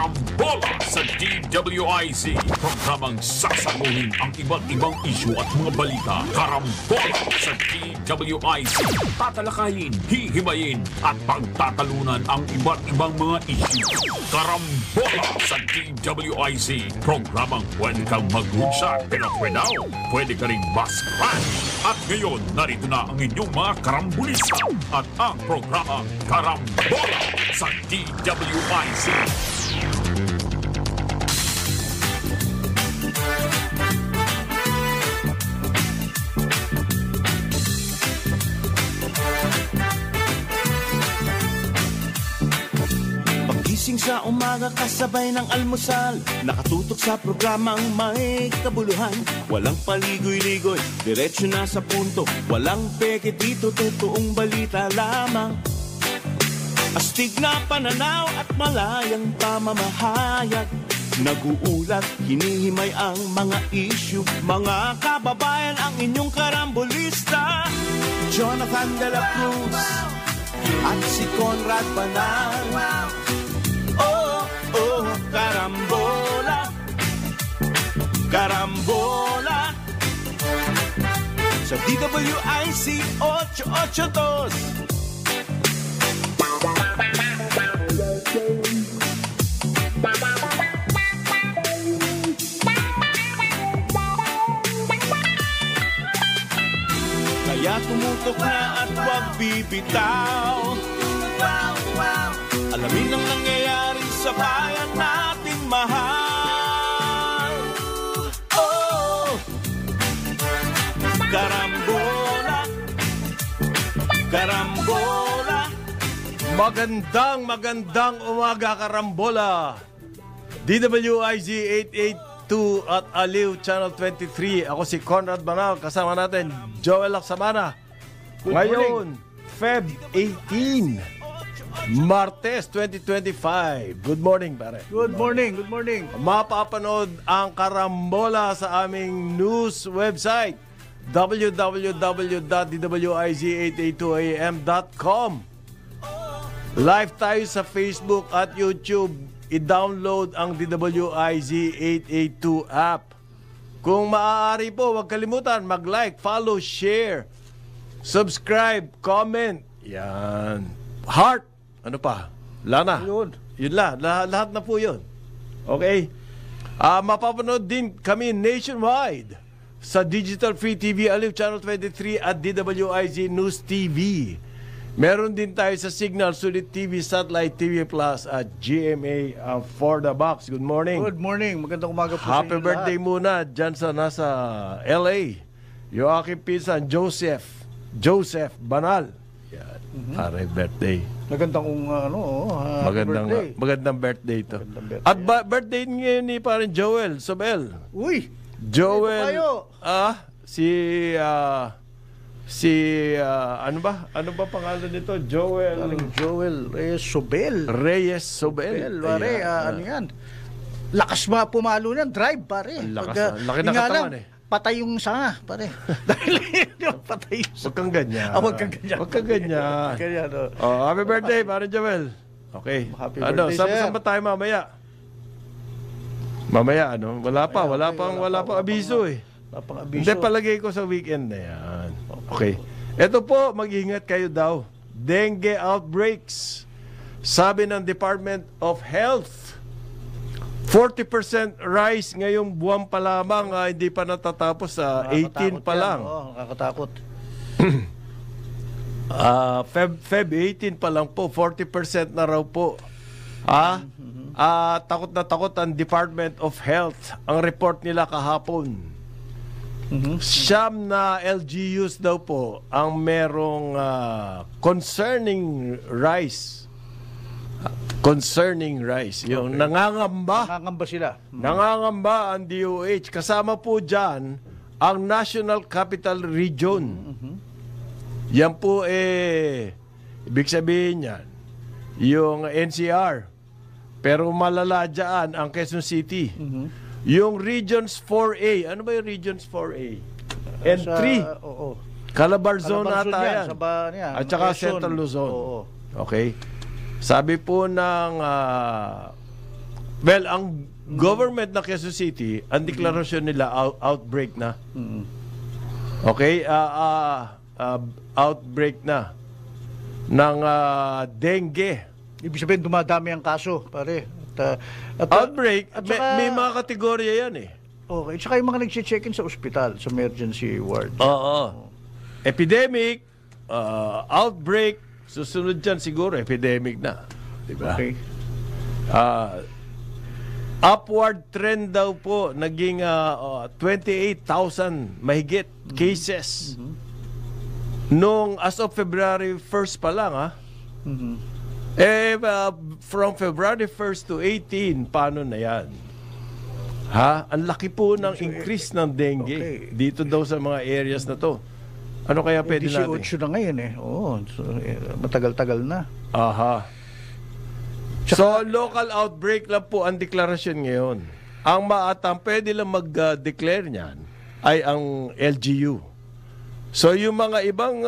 Karambola sa DWIZ. Programang sasaguhin ang iba't ibang isyu at mga balita. Karambola sa DWIZ. Tatalakayin, hihimayin at pagtatalunan ang iba't ibang mga isyu. Karambola sa DWIZ. Programang pwede kang mag-good pero pwede ka rin mas-crash. At ngayon, narito na ang inyong mga karambulista at ang programa Karambola sa DWIZ. Pagising sa umaga kasabay ng almusal, nakatutok sa programang may kabuluhan. Walang paligoy-ligoy, diretso na sa punto. Walang peke dito, totoong balita lamang. Astig na pananaw at malayang pamamahayag. Naguulat, hinihimay ang mga issue. Mga kababayan, ang inyong karambulista, Jonathan De La Cruz at si Conrad Banal. Oh, karambola, karambola sa DWIZ 882. Kaya tumutok na at huwag bibitaw. Alamin ang nangyayari sa bayan nating mahal. Oh, karambola, karambola. Magandang umaga, Karambola. DWIZ 882 at Aliw Channel 23. Ako si Conrad Banal. Kasama natin Joel Laksamana. Ngayon, Feb 18, Martes 2025. Good morning, pare. Good morning, good morning. Mapapanood ang Karambola sa aming news website www.dwiz882am.com. Live tayo sa Facebook at YouTube. I-download ang DWIZ 882 app. Kung maaari po, huwag kalimutan mag-like, follow, share, subscribe, comment. Yan. Heart. Ano pa? Lana. Yun lang. Lahat na po yun. Okay? Mapapanood din kami nationwide sa Digital Free TV, Aliw Channel 23 at DWIZ News TV. Meron din tayo sa Signal, Sulit TV, Satellite TV Plus at GMA for the box. Good morning. Good morning. Magandang umaga po Happy sa inyo birthday lahat. muna dyan sa nasa LA. Yung aking pinsan, Joseph Banal. Yan. Happy birthday. Magandang birthday. Magandang birthday ito. Magandang birthday, At birthday ngayon ni parang Joel Sobel. Uy! Joel, ano ba pangalan nito? Joel Reyes Sobel. Pare, ano yan? Lakas ba pumalo yan? Drive, pare. Laki na katawan eh. Patay yung sanga, pare. Dahil patay yung sanga. Huwag kang ganyan. Huwag kang ganyan. Happy birthday, parang Joel. Okay. Happy birthday, sir. Saan ba tayo mamaya? Mamaya, Wala pang abiso eh. Hindi, palagay ko sa weekend na yan. Okay. Ito po, mag-ingat kayo daw. Dengue outbreaks. Sabi ng Department of Health, 40% rise ngayong buwan pa lamang, hindi pa natatapos sa 18 pa lang. Nakakatakot. Feb 18 pa lang po, 40% na raw po. Takot na takot ang Department of Health. Ang report nila kahapon. Siyam na LGUs daw po ang merong concerning rise. Yung nangangamba. Nangangamba sila. Nangangamba ang DOH. Kasama po dyan ang National Capital Region. Yan po ibig sabihin yan, yung NCR. Pero malala dyan ang Quezon City. Yung Regions 4A. Ano ba yung Regions 4A? And 3. Calabarzon ata yan. At saka Central Luzon. Okay. Sabi po ng Well, ang government ng Quezon City, ang deklarasyon nila outbreak na. Okay? Outbreak na ng dengue. Ibig sabihin, dumadami ang kaso, pare. Outbreak, at saka, may mga kategorya yan eh. Okay, tsaka yung mga nag-check-in sa ospital, sa emergency ward. Oo. Epidemic, outbreak, susunod dyan siguro, epidemic na. Diba? Okay. Upward trend daw po, naging 28,000 mahigit cases. Nung as of February 1st pa lang, from February 1st to 18, paano na yan? Ang laki po ng increase ng dengue dito daw sa mga areas na to. Ano kaya pwede natin? 18 na ngayon eh. Oo, so, matagal-tagal na. Aha. So, local outbreak lang po ang deklarasyon ngayon. Ang pwede lang mag-declare niyan ay ang LGU. So, yung mga ibang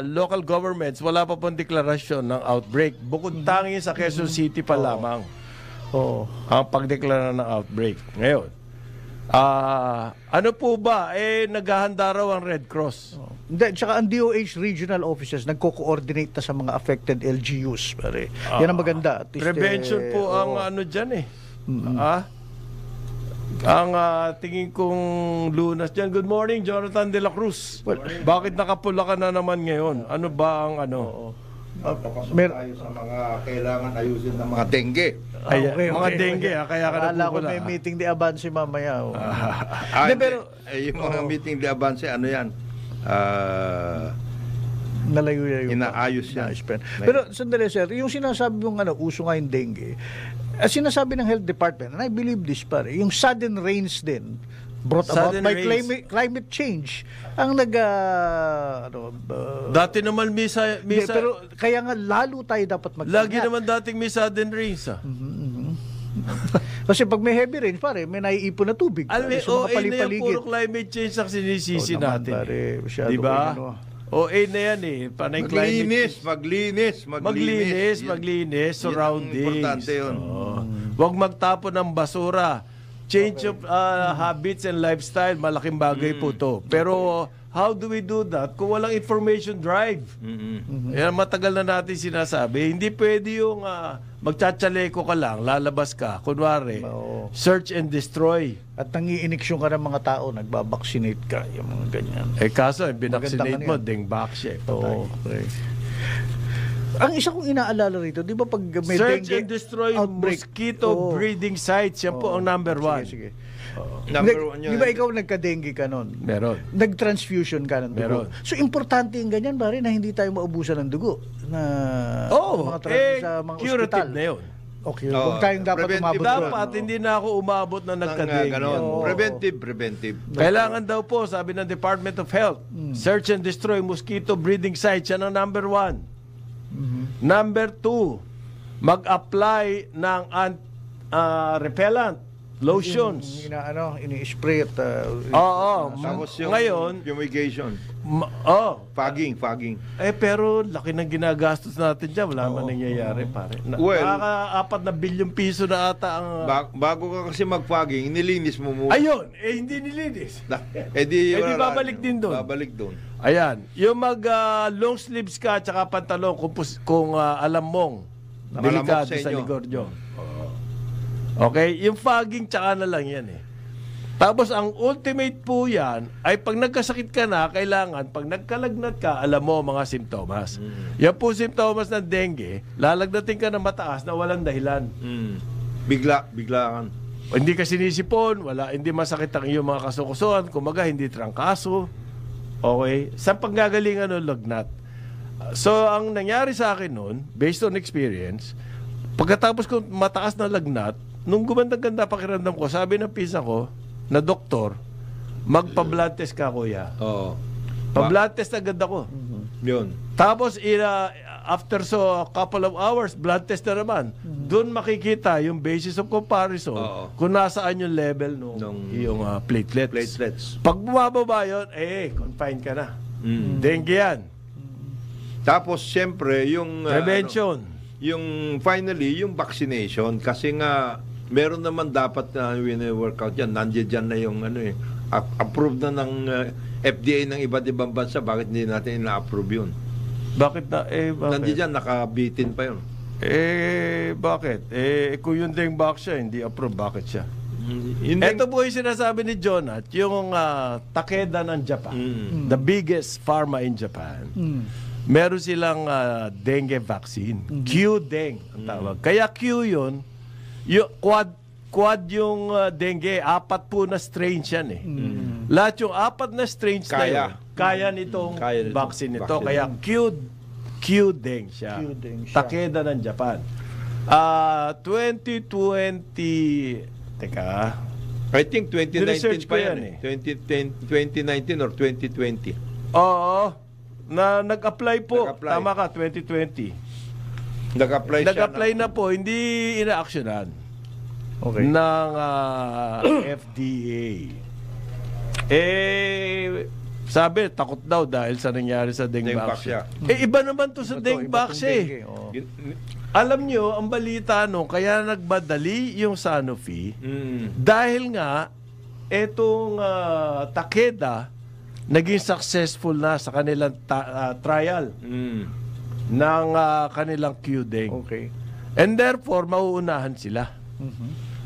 local governments, wala pa pong deklarasyon ng outbreak. Bukod tangi sa Quezon City pa lamang ang pagdeklara ng outbreak. Ngayon, ano po ba? Naghahanda raw ang Red Cross. Hindi, tsaka ang DOH regional offices nagko-coordinate na sa mga affected LGUs. Pare. Yan ang maganda. At least, Prevention po ang ano dyan eh. Ang tingin kong lunas dyan. Good morning, Jonathan De La Cruz. Bakit nakapula ka na naman ngayon? Ano ba ang ano? Tayo sa mga kailangan ayusin ng mga dengue. Mga dengue, kaya ka Akala ko napupula. may meeting di Avance mamaya. Pero yung mga meeting de avance, ano yan? Nalayo-layo. Inaayos yan. Pero sandali sir, yung sinasabi mong uso nga yung dengue, sinasabi ng health department, and I believe this pare, yung sudden rains din brought Sudden about by rains. climate change ang Dati naman pero kaya nga lalo tayo dapat lagi naman dating may sudden rains kasi pag may heavy rain pare may naiipon na tubig Alam mo, sa mga OA na yan, palipaligid. puro climate change ang sinisisi natin. Pare, diba? OA na yan eh. Panay climate Maglinis, surroundings. Importante yun. Huwag magtapon ng basura. Change of habits and lifestyle, malaking bagay po to. Pero how do we do that kung walang information drive? Yan matagal na natin sinasabi. Hindi pwede yung magtsatsaleko ka lang, lalabas ka, kunwari, search and destroy. At nangiiniksyon ka ng mga tao, nagbabaksinate ka, yung mga ganyan. Kaso, binaksinate mo, dengue siya. Ang isa kong inaalala rito, di ba pag may Search dengue and destroy outbreak, mosquito breeding sites. Yan po ang number one. Sige. Number one yun. Di ba ikaw nagka-dengue ka nun? Meron. Nag-transfusion ka ng dugo. Meron. So, importante yung ganyan, pare, na hindi tayo maubusan ng dugo. Sa mga curative ospital. na yun. Okay, huwag tayong dapat umabot doon. Dapat, hindi na ako umabot na nagka-dengue. Preventive. Kailangan daw po, sabi ng Department of Health, search and destroy mosquito breeding sites. Yan ang number one. Number two, mag-apply ng repellent lotions. Ini-spray at Tapos yung ngayon, fumigation. Fogging. Pero laki ng ginagastos natin dyan. Wala man nangyayari, pare. Nakaka-4 na bilyong piso na ata ang... Bago ka kasi mag-fogging, nilinis mo muna. Ayun, hindi nilinis. Di babalik din doon. Babalik doon. Ayan, yung long sleeves ka at saka pantalon kung alam mong delikado sa likod nyo. Okay, yung fogging tsaka na lang yan eh. Tapos ang ultimate po yan ay pag nagkasakit ka na, kailangan pag nagkalagnat ka, alam mo mga simptomas. Yan po simptomas ng dengue, lalagnatin ka na mataas na walang dahilan. Biglaan. Hindi ka sinisipon, hindi masakit ang iyong mga kasukusuan, kumaga hindi trangkaso. Okay? Sa panggagalingan ng lagnat. So, ang nangyari sa akin noon, based on experience, pagkatapos ko mataas na lagnat, nung gumanda-ganda pakiramdam ko, sabi ng pisa ko, na doktor, magpa-blood test ka, kuya. Oo. Pa-blood test agad ako. Yun. Tapos, after a couple of hours, blood test na naman. Doon makikita yung basis of comparison kung nasaan yung level ng yung platelets. Pag bumababa yun, confine ka na. Dengue yan. Tapos, siyempre, yung... Prevention. yung finally, yung vaccination. Kasi nga, Meron naman dapat na wini-workout yan. Nandiyan dyan na yung approved na ng FDA ng iba't ibang bansa. Bakit hindi natin ina-approve yun? Bakit na? Bakit? Nandiyan dyan, nakabitin pa yun. Bakit? Kung yung Dengvax siya, hindi approve, bakit siya? Hindi. Ito po yung sinasabi ni Jonat, yung Takeda ng Japan, the biggest pharma in Japan. Meron silang dengue vaccine. Q-Deng ang tawag. Kaya Q yun, yung quad yung dengue, 4 po na strains yan eh. Lahat yung 4 na strains na yun, kaya nitong vaccine ito. Kaya Q-Deng siya. Takeda ng Japan. 2020... Teka. I think 2019 pa yan eh. 2019 or 2020. Oo. Nag-apply po. Nag-apply. Tama ka, 2020. Nag-apply na po, hindi ina-actionan Okay. ng FDA. Sabi, takot daw dahil sa nangyari sa Dengvax. Iba naman to sa Dengvax eh. Alam nyo, ang balita kaya nagbadali yung Sanofi dahil nga etong Takeda naging successful na sa kanilang trial ng kanilang Q-Deng. Okay. And therefore, mauunahan sila.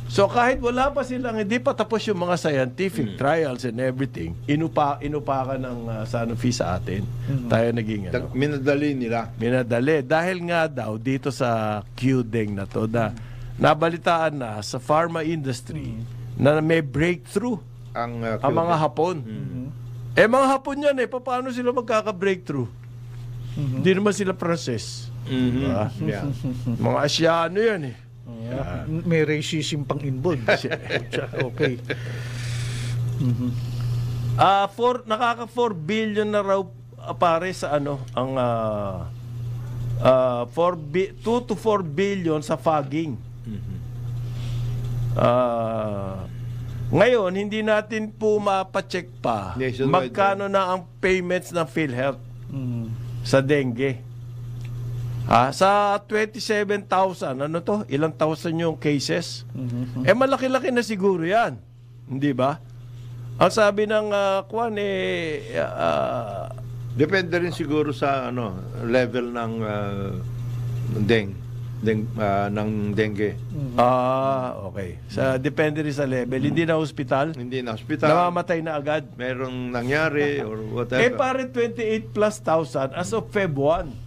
So kahit wala pa silang, hindi pa tapos yung mga scientific trials and everything, inupakan ng Sanofi sa atin. Tayo naging Minadali nila. Minadali. Dahil nga daw dito sa Q-Deng na to, nabalitaan na sa pharma industry na may breakthrough Ang mga Hapon. Mga Hapon yan paano sila magkaka-breakthrough? Hindi naman sila Pranses. Diba? Yeah. Mga Asyano yan May racism pang involved. Okay. Nakaka 4 billion na raw pare sa ang 2 to 4 billion sa fogging. Ngayon, hindi natin po mapacheck pa magkano na ang payments ng PhilHealth sa dengue. Sa 27,000, ilang thousand yung cases? Malaki-laki na siguro yan. Hindi ba? Ang sabi ng depende rin siguro sa level ng dengue. Okay. Depende rin sa level. Hindi na hospital? Hindi na hospital. Namamatay na agad? Merong nangyari or whatever. Pare 28 plus thousand as of Feb 1.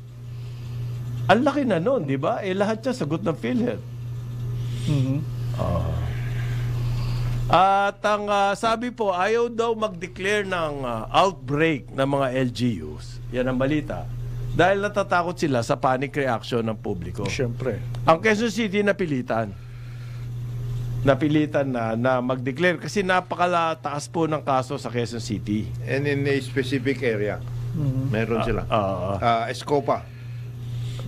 Ang laki na nun, di ba? Lahat siya sagot ng PhilHealth. At ang sabi po, ayaw daw mag-declare ng outbreak ng mga LGUs. Yan ang balita. Dahil natatakot sila sa panic reaction ng publiko. Siyempre. Ang Quezon City napilitan na mag-declare kasi napakataas po ng kaso sa Quezon City. And in a specific area. Meron sila. Escopa.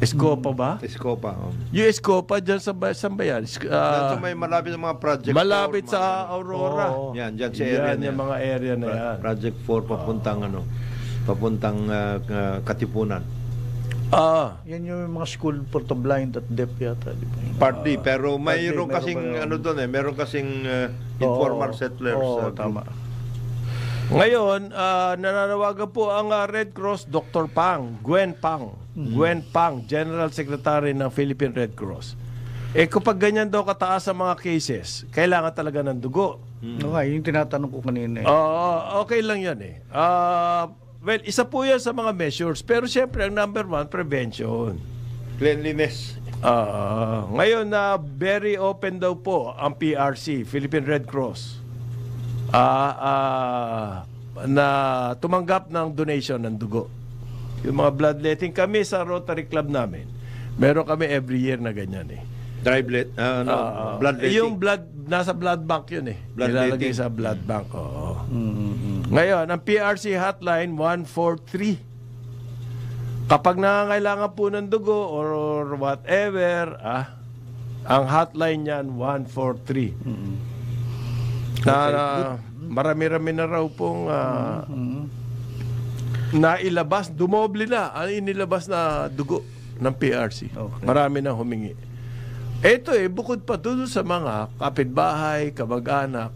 Escopa ba? Escopa. Yung Escopa dyan sa Bayan. May malapit ng mga project. Malapit sa Aurora. Yan, dyan sa area na yan. Yung mga area na yan. Project 4 papuntang Katipunan. Yan yung mga school for the blind at deaf yata. Di ba? Partly, pero mayroon kasing meron kasing informal settlers. Tama. Ngayon, nananawagan po ang Red Cross, Dr. Gwen Pang, General Secretary ng Philippine Red Cross. Kapag ganyan daw kataas ang mga cases, kailangan talaga ng dugo. Yung tinatanong ko kanina. Okay lang yan well, isa po yan sa mga measures. Pero siyempre, ang number 1, prevention. Cleanliness. Ngayon, very open daw po ang PRC, Philippine Red Cross. Na tumanggap ng donation ng dugo. Yung mga bloodletting kami sa Rotary Club namin, meron kami every year na ganyan Bloodletting. Yung blood, nasa blood bank yun Nilalagay sa blood bank. Ngayon, ang PRC hotline 143. Kapag nangangailangan po ng dugo or whatever, ang hotline niyan 143. Marami-rami na raw pong nailabas, dumoble na ang inilabas na dugo ng PRC. Okay. Marami na humingi. Ito bukod pa doon sa mga kapitbahay, kamag-anak,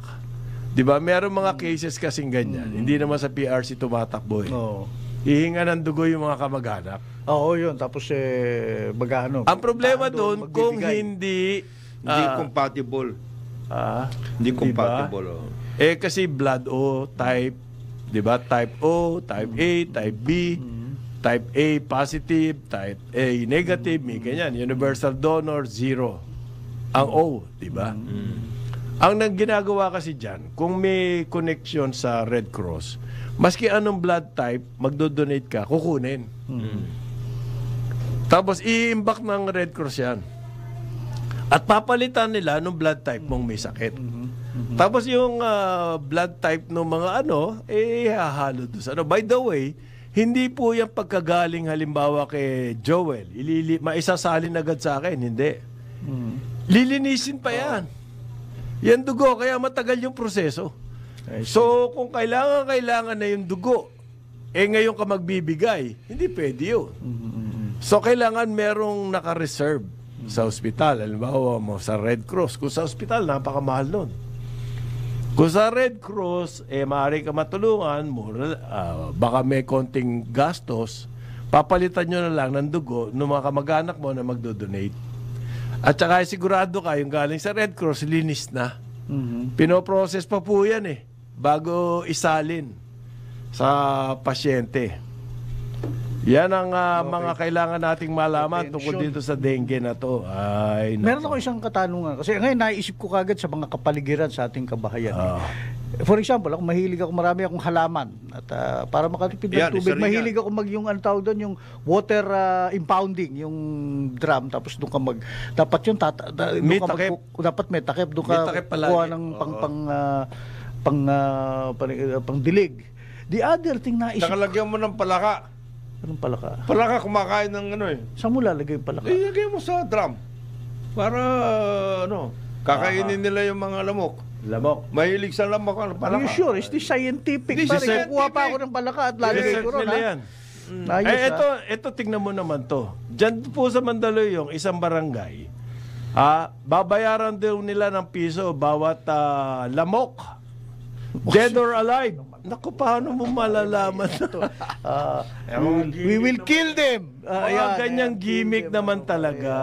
di ba, meron mga cases kasing ganyan. Hindi naman sa PRC tumatakbo Oo. Hihinga ng dugo yung mga kamag-anak. Oo, yun. Tapos, magano. Ang problema doon, kung hindi... Hindi compatible. Hindi diba? compatible. Oh. Kasi blood O type, di ba? Type O, type A, type B, type A positive, type A negative, may ganyan. Universal donor, 0. Ang O, di ba? Ang ginagawa kasi dyan, kung may connection sa Red Cross, maski anong blood type, magdodonate ka, kukunin. Tapos, i-imbak ng Red Cross yan. At papalitan nila nung blood type mong may sakit. Tapos yung blood type ng mga hahalo doon. By the way, hindi po yung pagkagaling halimbawa kay Joel, maisasalin agad sa akin, hindi. Lilinisin pa yan. Yan dugo, kaya matagal yung proseso. So, kung kailangan na yung dugo, ngayon ka magbibigay, hindi pwede yun. So, kailangan merong naka-reserve sa ospital. Halimbawa mo sa Red Cross. Kung sa ospital, napakamahal nun. Kung sa Red Cross, maaari ka matulungan, baka may konting gastos, papalitan nyo na lang ng dugo ng mga kamag-anak mo na magdodonate. At saka sigurado ka, yung galing sa Red Cross, linis na. Pinoprocess pa po yan bago isalin sa pasyente. Yan ang mga kailangan nating malaman tungkol dito sa dengue na to. Meron ako isang katanungan. Kasi ngayon naisip ko kagad sa mga kapaligiran sa ating kabahayan. For example, marami akong halaman. At para makatipid ng tubig, mahilig ako yung yung water impounding, yung drum. Tapos doon ka dapat yung dapat may takip. Doon ka kuha ng pang dilig. The other thing na isip. Saka lagyan mo ng palaka. Anong palaka? Palaka kumakain ng Saan mo lalagay yung palaka? Ilagay mo sa drum. Para kakainin nila yung mga lamok. Mahilig sa lamok ang palaka. Are you sure? Is this scientific? Kukuha pa ako ng palaka at lalagay ko ron. Ito tingnan mo naman to. Diyan po sa Mandaluyong, isang barangay, babayaran daw nila ng piso bawat lamok. Dead or alive. Naku, paano mo malalaman ito? We will kill them. Ganyang gimmick naman talaga.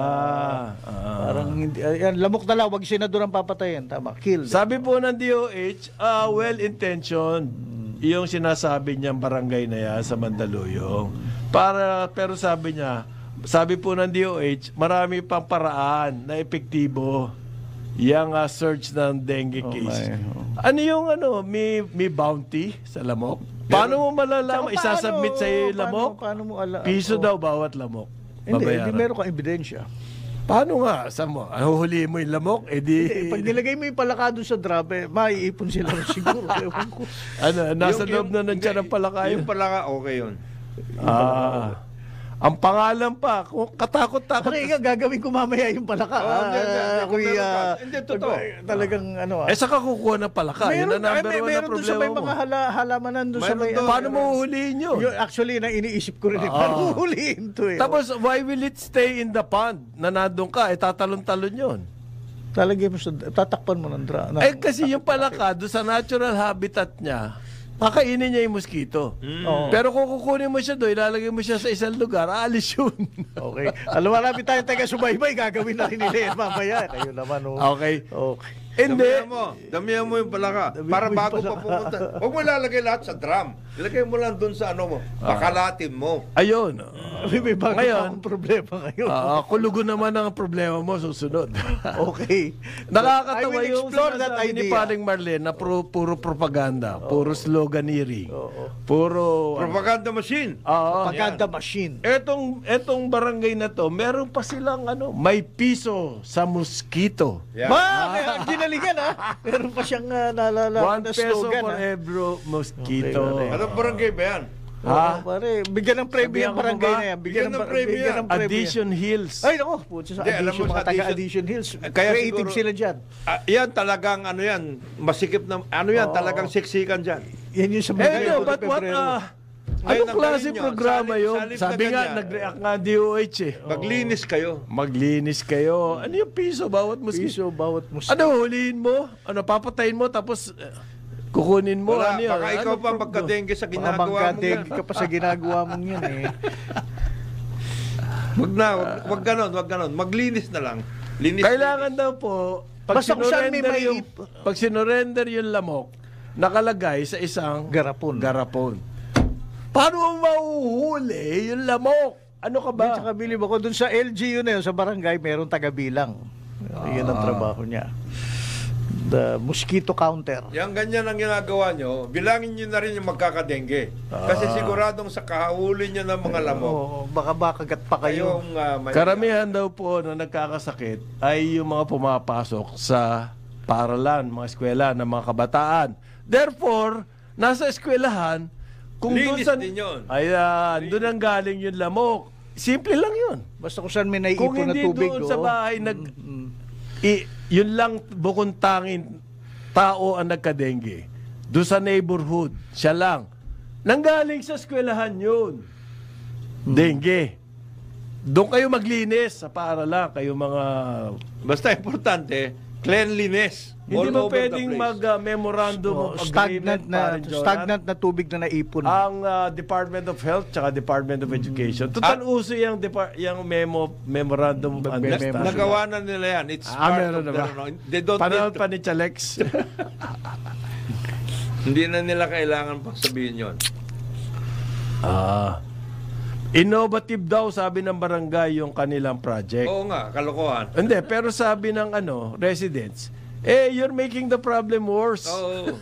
Parang hindi, lamok na lang, wag senador ang papatayin. Tama, kill them. Sabi po ng DOH, well-intentioned yung sinasabi niyang barangay na yan sa Mandaluyong. Pero sabi po ng DOH, marami pang paraan na epektibo yung surge ng dengue case. Ano yung may bounty sa lamok? Paano mo malalaman? Isasubmit sa lamok? Paano mo Piso daw bawat lamok. Hindi meron kang ebidensya. Paano nga? Saan mo? Huhulihin mo yung lamok? Pag nilagay mo yung palaka doon sa drop, maiipon sila siguro. Nasa loob na nandiyan ang palaka yun? Yung palaka, okay yun. Ang pangalan pa, kung katakot-takot. Gagawin ko mamaya yung palaka. Hindi, totoo. Talagang saka kukuha ng palaka. Yun ang number one na problema sa may mga halamanan doon sa may... Paano mo uhulihin yun? Actually, iniisip ko rin paano uhulihin to Tapos, why will it stay in the pond na nandun ka? Tatalon-talon yun. Tatakpan mo ng kasi yung palaka, doon sa natural habitat niya, kakainin niya yung mosquito. Pero kung kukunin mo siya doon, ilalagay mo siya sa isang lugar, aalis yun. Okay. Alam, marami tayong taga-subaybay, gagawin na rin nila yan mamaya. Kayo naman. Okay. Hindi. Damihan mo yung palaka. Para bago pa pumunta. Huwag mo ilalagay lahat sa drum. Ilagay mo lang doon sa pakalatin mo. Ayun. May bago akong problema ngayon. Kulugo naman ang problema mo susunod. Okay. Nakakatawa yung sinasabi ni Paring Marlene na puro propaganda, puro sloganeering, puro... Propaganda machine. Propaganda machine. Etong barangay na to, meron pa silang may piso sa mosquito. Ginalingan meron pa siyang $1 na peso slogan. for every mosquito. Anong barangay ba yan? Pare, bigyan ng premyo yung barangay na yan. Bigyan ng premyo. Addition Hills. Ay, nako. Sa Addition, mga taga-Addition Hills. Kaya creative siguro, sila dyan. Yan talagang, masikip na, talagang siksikan dyan. Yan yung sa but what, Ngayon, Anong klase ang gawin nyo, programa salip- yun? salip na Sabi nga, ganyan. nag-react nga DOH eh. Maglinis kayo. Maglinis kayo. Ano yung piso bawat mosquito? Piso bawat mosquito. Ano, huliin mo? Ano, papatayin mo tapos kukunin mo? Wala, ano yun? baka ikaw Ano pa pro- magka-dengue sa Baka ginagawa mo yan. magka-dengue ka pa sa ginagawa mong yan eh. Wag ganon. Maglinis na lang. Linis. Kailangan daw po, pag Basta kung saan may pag sinurrender yung lamok, nakalagay sa isang Garapon. Paano mo mahuhuli yung lamok? Ano ka ba? At saka bilib ako, dun sa LGU na yun, sa barangay, meron taga-bilang. Yan ang trabaho niya. The mosquito counter. Yang ganyan ang ginagawa nyo, bilangin nyo na rin yung magkakadengge. Kasi siguradong sa kahuli nyo ng mga lamok, Oo, baka kagat pa kayo. kayong may... Karamihan daw po na nagkakasakit ay yung mga pumapasok sa paaralan, mga eskwela ng mga kabataan. Therefore, nasa eskwelahan, kung doon Linis sa... din yun. Ayan, doon ang galing yung lamok. Simple lang yun. Basta kung saan may Kung naiipon na hindi tubig. doon sa oo. bahay, yun lang bukong tanging tao ang nagka-dengue. Doon sa neighborhood, siya lang. Nanggaling sa eskwelahan yun. Dengue. Doon kayo maglinis sa paaralan, kayo mga... Basta importante, cleanliness. Hindi all ba over pwedeng the place. mag-memorandum of agreement, Parang Jonat? Stagnant na tubig na naipon. Ang Department of Health tsaka Department of Education. Total uso yung memorandum of understanding. Nagawa na nila yan. It's part meron of na their... ba? They don't Panood need pa ni Chalex. Hindi na nila kailangan pang sabihin yun. Innovative daw, sabi ng barangay, yung kanilang project. Oo nga, kalokohan. Hindi, pero sabi ng residents, you're making the problem worse. Oo.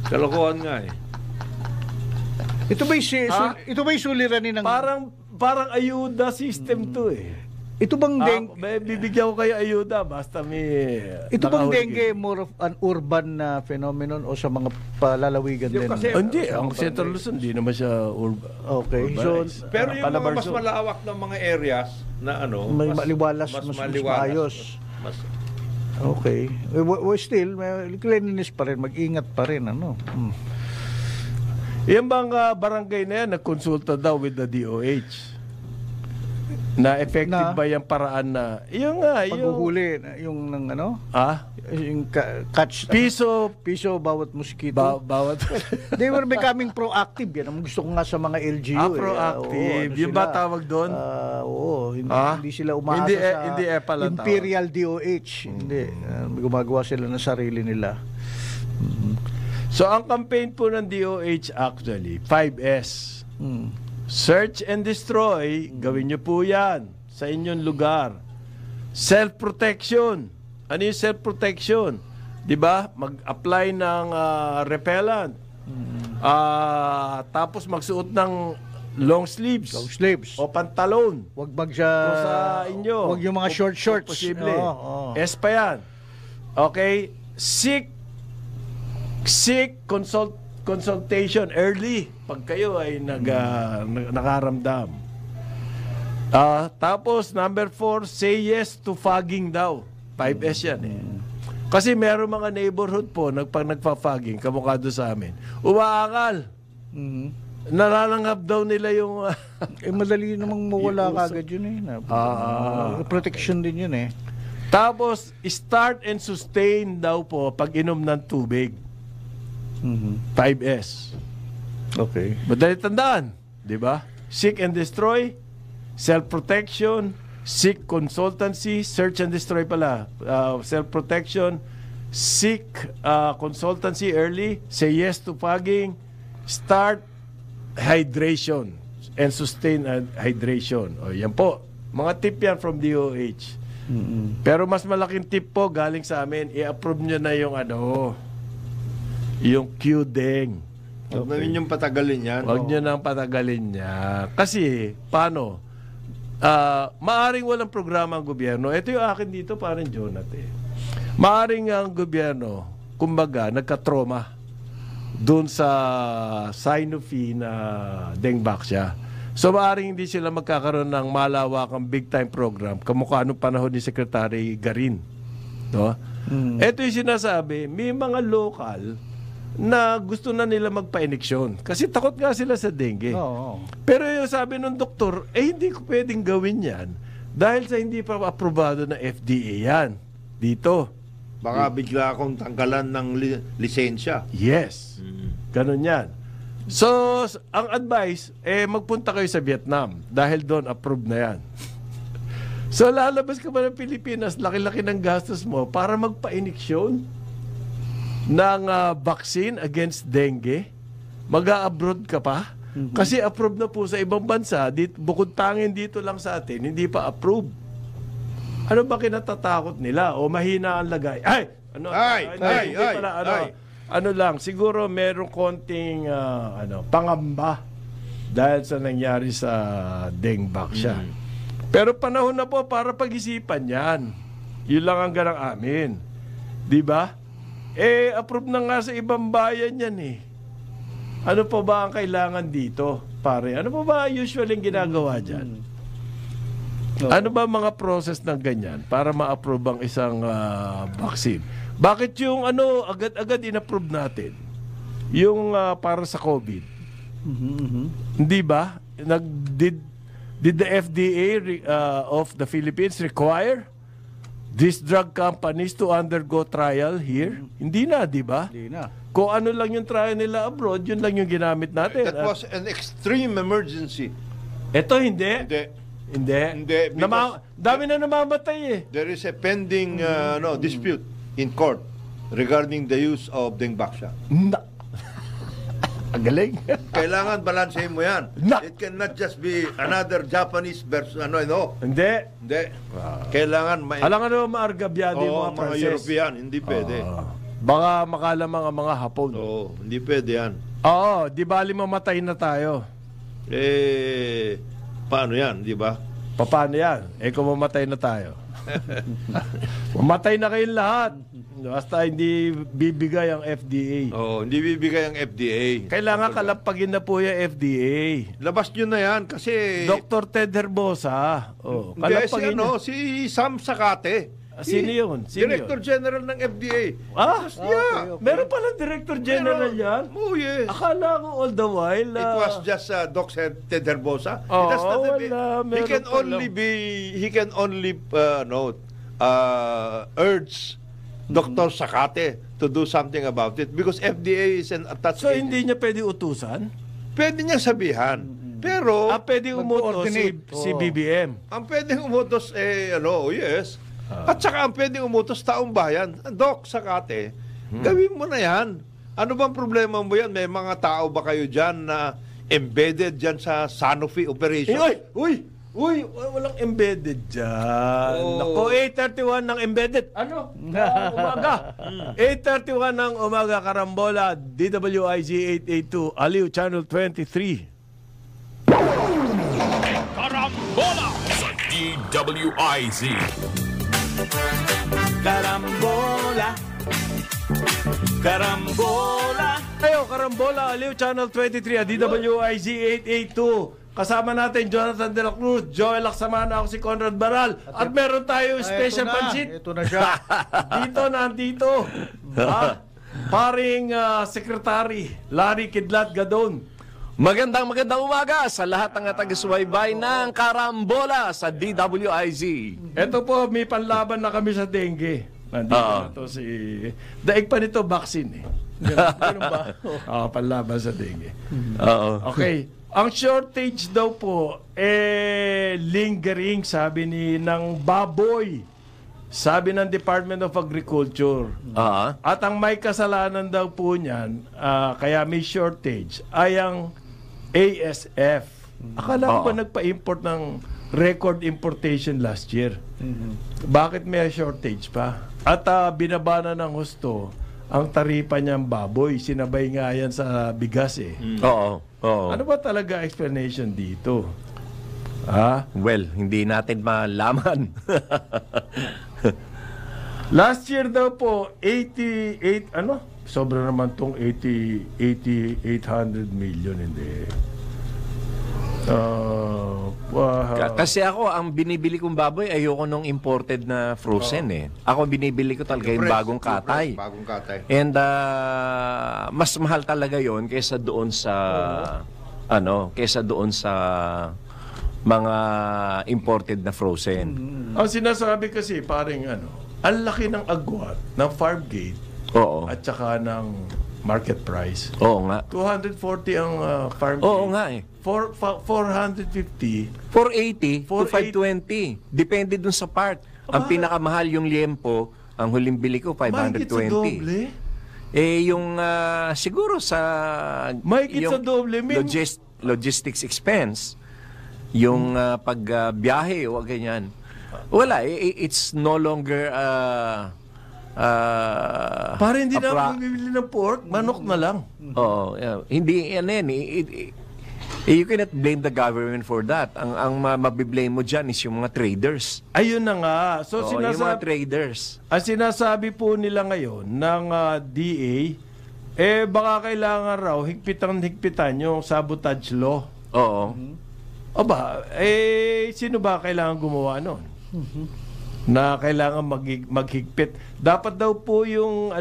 Kalokohan nga eh. Ito ba'y suliranin ng... Parang ayuda system to eh. Ito bang dengue... Bibigyan ko kayo ayuda basta may... Ito bang nakahuli dengue more of an urban na phenomenon o sa mga palalawigan din? kasi- Hindi, ang Central Luzon, hindi naman siya Okay. So, Pero yung mga mas Calabarzon. malawak na mga areas na May maliwalas, mas maayos. Mas, Okay. Still, may cleanliness pa rin, mag-ingat pa rin. Yung bang barangay na yan, nagkonsulta daw with the DOH. Na effective Na? ba yung paraan na... Yung Paghuhuli, yung ng yung catch, piso bawat mosquito. bawat... They were becoming proactive. Yan ang gusto ko nga sa mga LGU. proactive. Yung ba tawag doon? Oo. Hindi sila umaasa Hindi sa pala tawag. Imperial DOH. Hindi. Gumagawa sila ng sarili nila. So, ang campaign po ng DOH actually, 5S. Search and destroy, gawin nyo po yan sa inyong lugar. Self-protection. Ano yung self-protection? Diba? Mag-apply ng repellent. Tapos magsuot ng long sleeves. Long sleeves. O pantalon. Wag bag Kung sa inyo. Wag yung mga short shorts. Posible. Oo. S pa yan. Okay? Seek consultation early pag kayo ay nakaramdam. Tapos number 4, say yes to fogging daw. 5S yan eh. Kasi meron mga neighborhood po pag nagpa-fogging, kamukha doon sa amin, umaakal. Nalalanghap daw nila yung... Madali namang mawala kagad yun eh. Protection din yun eh. Tapos, start and sustain daw po pag inom ng tubig. 5S. Okay. Madali tandaan, di ba? Seek and destroy, self-protection, seek consultancy, search and destroy pala. Self-protection, seek consultancy early, say yes to fogging, start hydration, and sustain hydration. O, yan po. Mga tip yan from DOH. Pero mas malaking tip po galing sa amin, i-approve nyo na yung yung QDENG. Huwag na ninyong patagalin yan. Huwag nyo nang patagalin niya. Kasi, paano? Maaring walang programa ang gobyerno. Ito yung akin dito, parang Jonathan. Maaring ang gobyerno, kumbaga, nagka-trauma doon sa Sanofi na Dengbaksya. So, maaring hindi sila magkakaroon ng malawakang big-time program kamukha nung panahon ni Secretary Garin. No? Ito yung sinasabi, may mga local na gusto na nila magpa-ineksyon. Kasi takot nga sila sa dengue. Oo. Pero yung sabi ng doktor, hindi ko pwedeng gawin yan dahil sa hindi pa aprobado ng FDA yan. Dito. Baka bigla akong tanggalan ng lisensya. Yes. Ganun yan. So, ang advice, magpunta kayo sa Vietnam dahil doon approved na yan. So, lalabas ka ba ng Pilipinas, laki-laki ng gastos mo para magpa-ineksyon ng vaccine against dengue? Mag-a-abroad ka pa? Kasi approved na po sa ibang bansa, bukod tangin dito lang sa atin, hindi pa approved. Ano ba kinatatakot nila? O mahina ang lagay? Ano lang, siguro merong konting pangamba dahil sa nangyari sa dengue siya. Pero panahon na po para pag-isipan yan. Yun lang ang ganang amin. Di ba? Approve na nga sa ibang bayan yan eh. Ano pa ba ang kailangan dito, pare? Ano pa ba usually ginagawa dyan? Ano ba mga process ng ganyan para ma-approve ang isang vaccine? Bakit yung agad-agad in-approve natin? Yung para sa COVID. Hindi ba? Did the FDA of the Philippines require these drug companies to undergo trial here? Hindi na, di ba? Hindi na. Kung ano lang yung trial nila abroad, yun lang yung ginamit natin. That was an extreme emergency. Ito hindi. Hindi. Dami na namamatay eh. There is a pending dispute in court regarding the use of Dengbaksha. Ang galing. Kailangan balansehin mo yan. It cannot just be another Japanese versus Hindi. Kailangan Alam nga naman maargabyado yung mga mga Frances. European, hindi pwede. Baka makalamang ang mga Hapon. Oo, hindi pwede yan. Oo, di bali mamatay na tayo. Paano yan, di ba? Paano yan? Kung mamatay na tayo. Mamatay na kayong lahat. Basta hindi bibigay ang FDA. Oo, hindi bibigay ang FDA. Kailangan kalampagin na po yung FDA. Labas nyo na yan kasi... Dr. Ted Herbosa. Kalampagin nyo. Si Sam Sakate. Sino yun? Director General ng FDA. Okay. Meron palang Director General yan? Oh, yes. Akala ko all the while. It was just Dr. Ted Herbosa. Wala. He can only urge Dr. Sakate to do something about it because FDA is an attached So, hindi niya pwede utusan? Pwede niya sabihan. Pero... pwede umutos si BBM. Ang pwedeng umutos, yes. At saka ang pwedeng umutos taong bayan. Doc, Sakate, gawin mo na yan. Ano bang problema mo yan? May mga tao ba kayo dyan na embedded dyan sa Sanofi operation? Uy, walang embedded dyan. Naku, 8:31 ng embedded. Umaga. 8:31 ng umaga, Karambola, DWIZ 882, Aliw Channel 23. Karambola sa DWIZ. Karambola. Karambola, Aliw Channel 23, DWIZ 882. Kasama natin Jonathan De La Cruz, Joel Laksamana, ako si Conrad Baral. At meron tayo special pansit. Ito na siya. Nandito. Paring Secretary Larry Kidlat Gadon. Magandang umaga sa lahat ng taga-subaybay ng Karambola sa DWIZ. Ito po, may panlaban na kami sa dengue. Nandito na to si... Daig pa nito, vaccine eh. Ganun ba? Panlaban sa dengue. Okay. Ang shortage daw po, lingering, sabi ng baboy. Sabi ng Department of Agriculture. At ang may kasalanan daw po niyan, kaya may shortage, ay ang ASF. Akala ko ba nagpa-import ng record importation last year? Bakit may shortage pa? At binabana ng husto ang taripa niyang baboy. Sinabay nga yan sa bigas eh. Oo. Ano ba talaga explanation dito? Well, hindi natin malaman. Last year daw po, 88, sobra naman tong 800 million, hindi. Kasi ako, ang binibili kong baboy, ayoko nung imported na frozen eh. Ako binibili ko talaga yung bagong katay. Bagong katay. And mas mahal talaga yon kaysa doon sa mga imported na frozen. Ang sinasabi kasi parang ang laki ng agwat ng farm gate Oo. at saka ng market price. Oo nga. 240 ang farm gate. Oo nga eh. 450. 480 to 520. Depende dun sa part. Ang pinakamahal yung liempo, ang huling bili ko, 520. Mahigit sa doble. Yung siguro sa Mahigit sa doble. Logistics expense, yung pagbiyahe o ganyan. Wala, it's no longer para hindi na ako bibili ng pork, manok na lang. Oo, hindi you cannot blame the government for that. Ang mabiblame mo dyan is yung mga traders. Ayun na nga. So yung mga traders. Ang sinasabi po nila ngayon ng DA, baka kailangan raw higpitan yung sabotage law. Oo. Aba, sino ba kailangan gumawa nun? Na kailangan maghigpit. Dapat daw po yung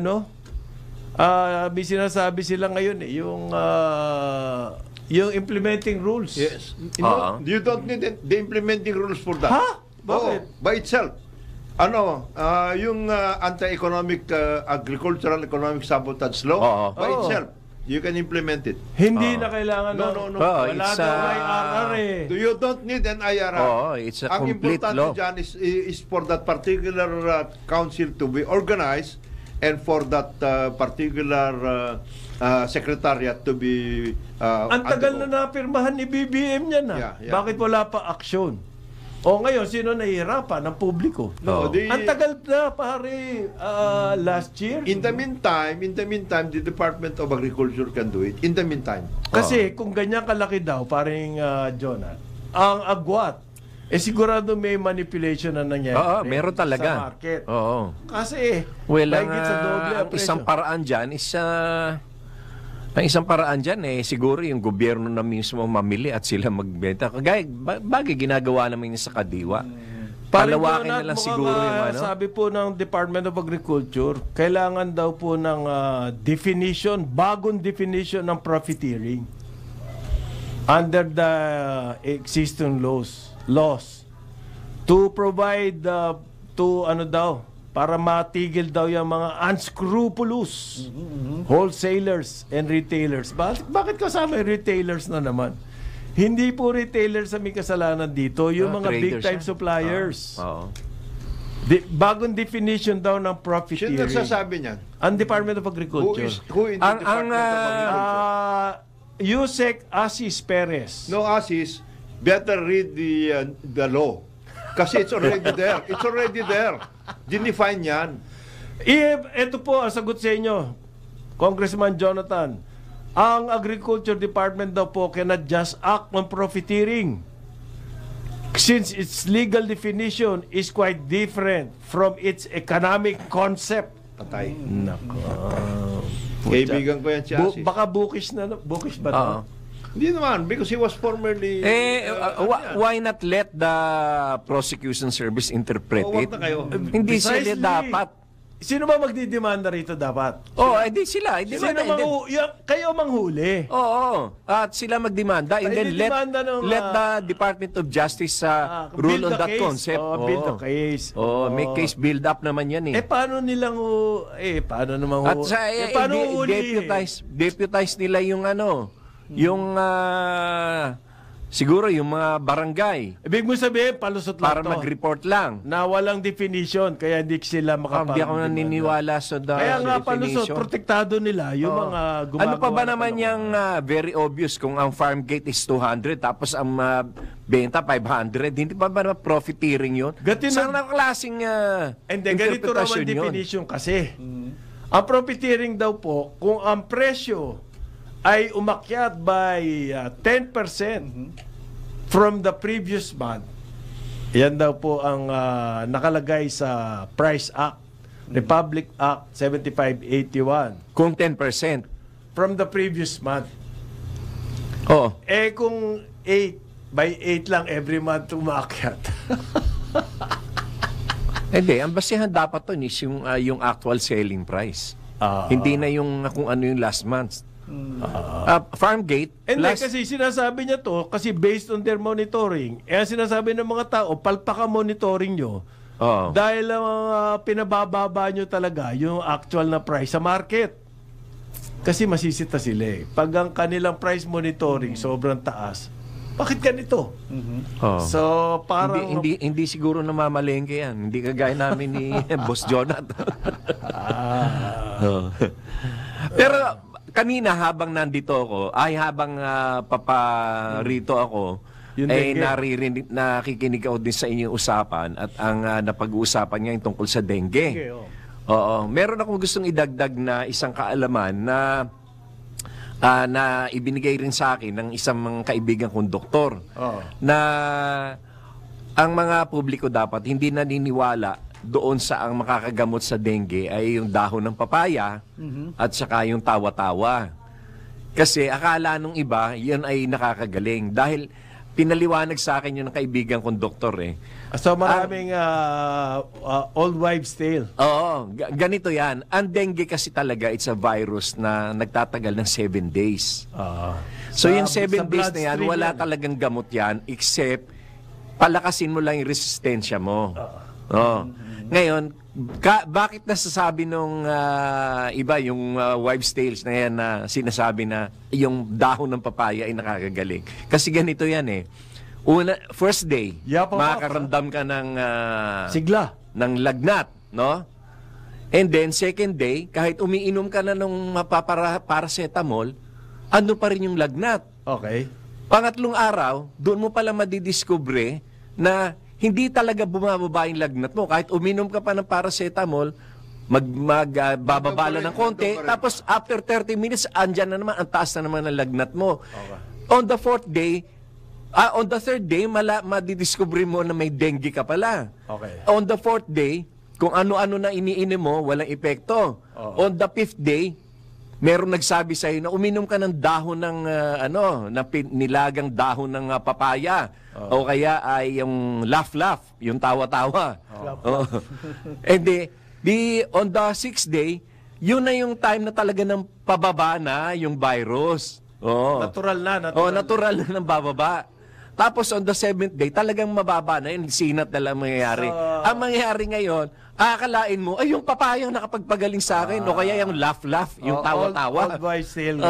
may sinasabi sila ngayon yung implementing rules. Yes. You don't need the implementing rules for that. Ha? Bakit? By itself. Yung anti-economic agricultural economic sabotage law, by itself, you can implement it. Hindi na kailangan No. Wala daw may IRR eh. You don't need an IRR. It's a Ang complete importante law. dyan is for that particular council to be organized and for that particular secretariat to be Ang tagal na napirmahan ni BBM niyan Yeah. Bakit wala pa aksyon? O ngayon, sino nahihirapan? Ang publiko. No, Ang tagal na, pare, last year. In the meantime, the Department of Agriculture can do it. In the meantime. Kasi kung ganyan kalaki daw, paring Jonah, ang agwat, sigurado may manipulation na nangyari. Oo, meron talaga. Sa market. Oo. Kasi, Mahigit sa doble ang ang isang presyo. paraan dyan is ang isang paraan dyan siguro yung gobyerno na mismo mamili at sila magbenta. Kagaya, bagay ginagawa naman niya sa Kadiwa. Palawakin na lang siguro yung Sabi po ng Department of Agriculture, kailangan daw po ng definition, bagong definition ng profiteering under the existing laws to provide para matigil daw yung mga unscrupulous wholesalers and retailers. Bakit kasama yung retailers na naman? Hindi po retailers ang may kasalanan dito, yung mga big-time suppliers. Bagong definition daw ng profiteering. Sino nagsasabi niyan? Ang Department of Agriculture. Who in the Department of Agriculture? Yusek Asis Perez. No, Asis, better read the law. Kasi it's already there. It's already there. Dinefine yan. Ito po ang sagot sa inyo, Congressman Jonathan. Ang Agriculture Department daw po cannot just act on profiteering since its legal definition is quite different from its economic concept. Patay. Nako. Kaibigan ko yan si Asis. Baka bookish ba na? Hindi naman, because he was formerly... why not let the prosecution service interpret wag it? na kayo. Hindi Precisely. sila dapat. Sino ba magdidemanda rito dapat? Hindi sila. Kayo manghuli. Oo. At sila magdemanda and then Ididemanda let the Department of Justice rule build on the that case. concept. Build the case. May case build up naman yan paano nilang paano naman At sa paano deputize nila yung yung siguro yung mga barangay ibig mo sabihin palusot lang para mag-report lang. na walang definition kaya hindi sila Hindi ako naniniwala sa kaya nga palusot, definition. protektado nila yung mga gumagawa. Ano pa ba naman yung very obvious kung ang farm gate is 200 tapos ang benta 500? Hindi pa ba profiteering yun? Saan na klaseng ganito naman definition kasi. Ang profiteering daw po, kung ang presyo ay umakyat by 10% from the previous month. Yan daw po ang nakalagay sa Price Act, Republic Act 7581. Kung 10%. From the previous month. Oo. Kung by 8 lang every month umaakyat. Hindi, ang basihan dapat to is yung actual selling price. Hindi na yung kung ano yung last month. Farmgate. Hindi, kasi sinasabi niya to, kasi based on their monitoring, sinasabi ng mga tao, palpaka monitoring nyo, dahil pinabababa nyo talaga yung actual na price sa market. Kasi masisita sila eh. Pag ang kanilang price monitoring sobrang taas, bakit ganito? So, parang... Hindi siguro namamalengke yan. Hindi kagaya namin ni Boss Jonathan. Pero kanina habang nandito ako, habang paparito ako, nakikinig ako din sa inyong usapan at ang napag-uusapan niya yung tungkol sa dengue. Oo. Meron akong gustong idagdag na isang kaalaman na ibinigay rin sa akin ng isang mga kaibigan kong doktor na ang mga publiko dapat hindi naniniwala doon sa ang makakagamot sa dengue ay yung dahon ng papaya at saka yung tawa-tawa. Kasi akala nung iba, yun ay nakakagaling. Dahil pinaliwanag sa akin yun ng kaibigan kong doktor eh. So maraming old wives' tale. Oo, ganito yan. Ang dengue kasi talaga, it's a virus na nagtatagal ng 7 days. So yung 7 days na yan, wala talagang gamot yan except palakasin mo lang yung resistensya mo. Ngayon, bakit nasasabi nung iba, yung wives' tales na yan na sinasabi na yung dahon ng papaya ay nakakagaling? Kasi ganito yan eh. First day, makakaramdam ka ng sigla, ng lagnat, no? And then second day, kahit umiinom ka na ng paracetamol, ano pa rin yung lagnat. Okay. Pangatlong araw, doon mo pala madidiscover na hindi talaga bumababa yung lagnat mo. Kahit uminom ka pa ng paracetamol, bababala ng konti, tapos after 30 minutes, andyan na naman, ang taas na naman ng lagnat mo. Okay. On the third day, madidiscover mo na may dengue ka pala. Okay. On the fourth day, kung ano-ano na iniinom mo, walang epekto. On the fifth day, merong nagsabi sa'yo na uminom ka ng dahon ng nilagang dahon ng papaya. O kaya ay yung laugh-laugh, yung tawa-tawa. And on the sixth day, yun na yung time na talaga ng pababa na yung virus. Natural na. Natural na ng bababa. Tapos on the seventh day, talagang mababa na yun. Sinat na lang mangyayari. Ang mangyayari ngayon, akalain mo, ay yung papayang nakapagpagaling sa akin. O kaya yung laugh-laugh, yung tawa-tawa. Old wives' tale.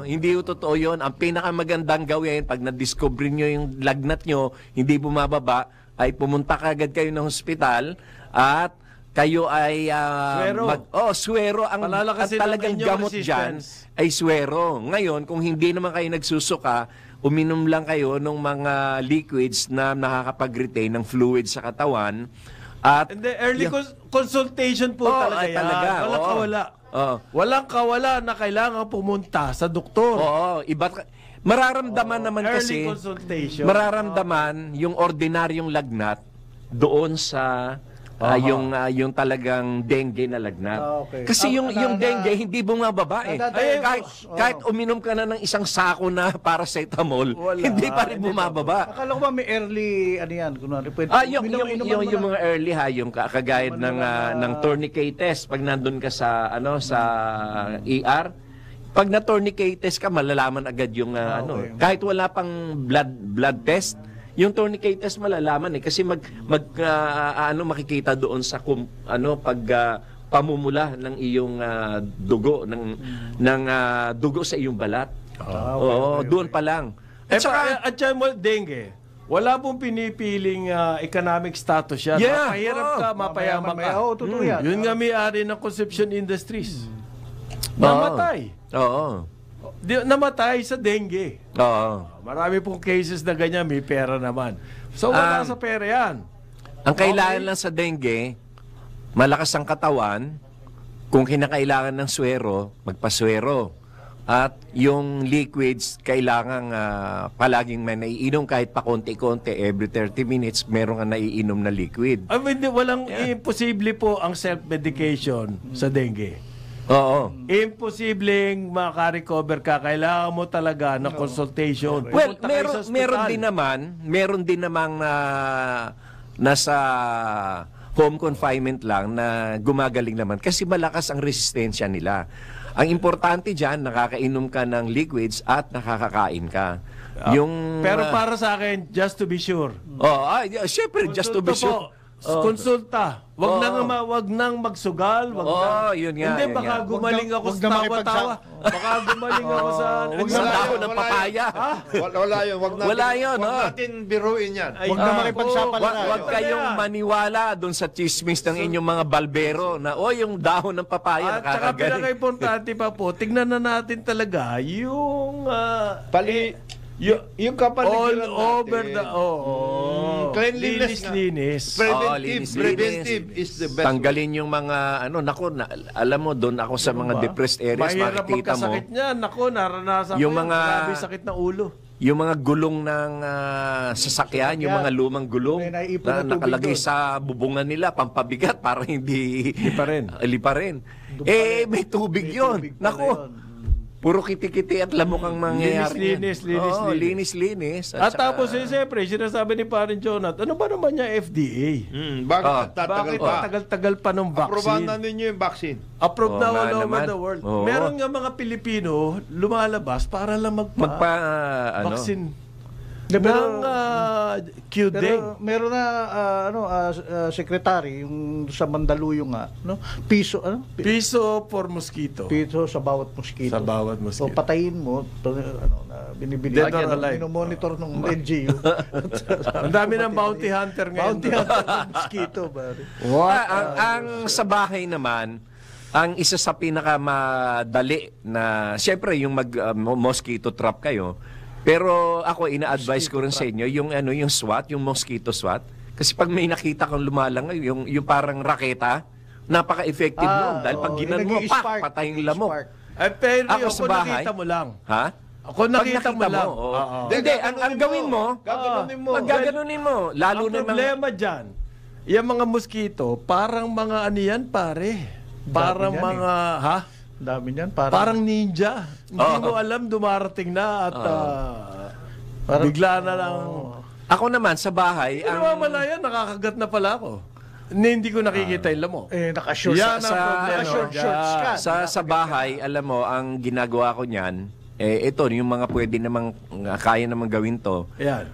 Hindi yung totoo yun. Ang pinakamagandang gawin, pag na-discover nyo yung lagnat nyo, hindi bumababa, ay pumunta kagad kayo ng hospital at kayo ay suwero. Ang talagang gamot dyan ay suwero. Ngayon, kung hindi naman kayo nagsusuka, uminom lang kayo ng mga liquids na nakakapag-retain ng fluids sa katawan. At and the early consultation po talaga yan. Walang kawala. Walang kawala na kailangan pumunta sa doktor. Mararamdaman naman early kasi, consultation. Mararamdaman yung ordinaryong lagnat doon sa yung talagang dengue na lagnat. Kasi yung dengue hindi bumababa eh. Kahit uminom ka na ng isang sako na paracetamol, hindi pa rin bumababa. Akala ko ba may early kunwari pwede. Yung mga early yung kagaya ng tourniquet test pag nandun ka sa ER. Pag na tourniquet test ka, malalaman agad yung kahit wala pang blood test. Yung tourniquet test malalaman kasi makikita doon sa pamumula ng iyong dugo ng dugo sa iyong balat. Doon pa lang. At saka dengue, wala pong pinipiling economic status yan. Mahirap ka, mapayaman ka. Yun nga may-ari ng Concepcion Industries. Namatay. Namatay sa dengue. Marami pong cases na ganyan, may pera naman. So wala sa pera yan. Ang kailangan lang sa dengue, malakas ang katawan. Kung kinakailangan ng suwero, magpasuwero. At yung liquids, kailangan palaging may naiinom kahit pa konti-konti. Every 30 minutes, meron ka naiinom na liquid. Walang imposible po ang self-medication sa dengue. Oo. Imposibleng makarecover ka. Kailangan mo talaga ng consultation. Well, Pumunta kayo sa meron ospital. din namang nasa home confinement lang na gumagaling naman kasi malakas ang resistensya nila. Ang importante diyan, nakakainom ka ng liquids at nakakakain ka. Pero para sa akin, just to be sure. Syempre, just to be sure. Konsulta. Wag nang magsugal, yun nga. Hindi, baka gumaling ako sa tawa-tawa. Baka gumaling ako sa Sa dahon ng papaya. Wala yun. Wala yun, Wag natin biruin yan. Huwag na makipagsapalaran. Huwag kayong maniwala doon sa chismis ng inyong mga balbero na yung dahon ng papaya At saka nakakagaling. pinaka-importante pa po, tignan na natin talaga yung Yung kapaligiran all over natin. the Cleanliness nga. linis. Preventive is the best. Tanggalin yung mga alam mo doon ako sa mga depressed areas, Mahirap makikita mo magkasakit niyan. Nako, naranasan Yung ko yan. mga- Grabe sakit ng ulo. yung mga gulong ng sasakyan, yung mga lumang gulong May naipon na na tubig nakalagay doon. sa bubungan nila, pampabigat para hindi pa rin. Lipa rin. May tubig yun. tubig pala Nako. yun. Puro kiti-kiti at lamok ang mangyayari. Linis. Linis. At tapos, siyempre, sinasabi ni Parin Jonat, ano ba naman niya FDA? Bakit tatagal Bakit pa? tagal-tagal pa ng Aprobahan vaccine? na ninyo yung vaccine. Approved Oo na nga all over naman. the world. Oo. Meron nga mga Pilipino lumalabas para lang vaccine ng Q-Day. Pero meron na secretary yung sa Mandaluyong piso Piso for mosquito. piso sa bawat mosquito. Sa bawat So mosquito. patayin mo binibili Dead or alive. monitor ng LGU. Ang dami ng bounty hunter ngayon. Bounty hunter ng mosquito pare. ang sa bahay naman, ang isa sa pinakamadali na, siyempre yung mosquito trap kayo, pero ako ina-advise ko rin sa inyo yung SWAT, yung mosquito SWAT, kasi pag may nakita kang lumalang yung parang raketa, napaka-effective nun dahil pag ginan mo, patayong lamok. Pero Ako ako sa bahay. nakita mo lang. Ha? Ako nakita mo lang. oo. Oo. Hindi, ang gawin mo, gaganunin mo. Lalo Ang na mga... problema dyan, yung mga mosquito, parang mga ano yan, pare. Parang yan, mga, Dami niyan Parang ninja. Hindi mo alam, dumarating na at bigla na lang. Ako naman, sa bahay, Namamalayan, nakakagat na pala ako. Hindi ko nakikita yung lamok. Naka-shorts Yan ang problema. shorts ka. sa bahay, alam mo, ang ginagawa ko niyan, ito, yung mga pwede namang, kaya namang gawin to. Yan.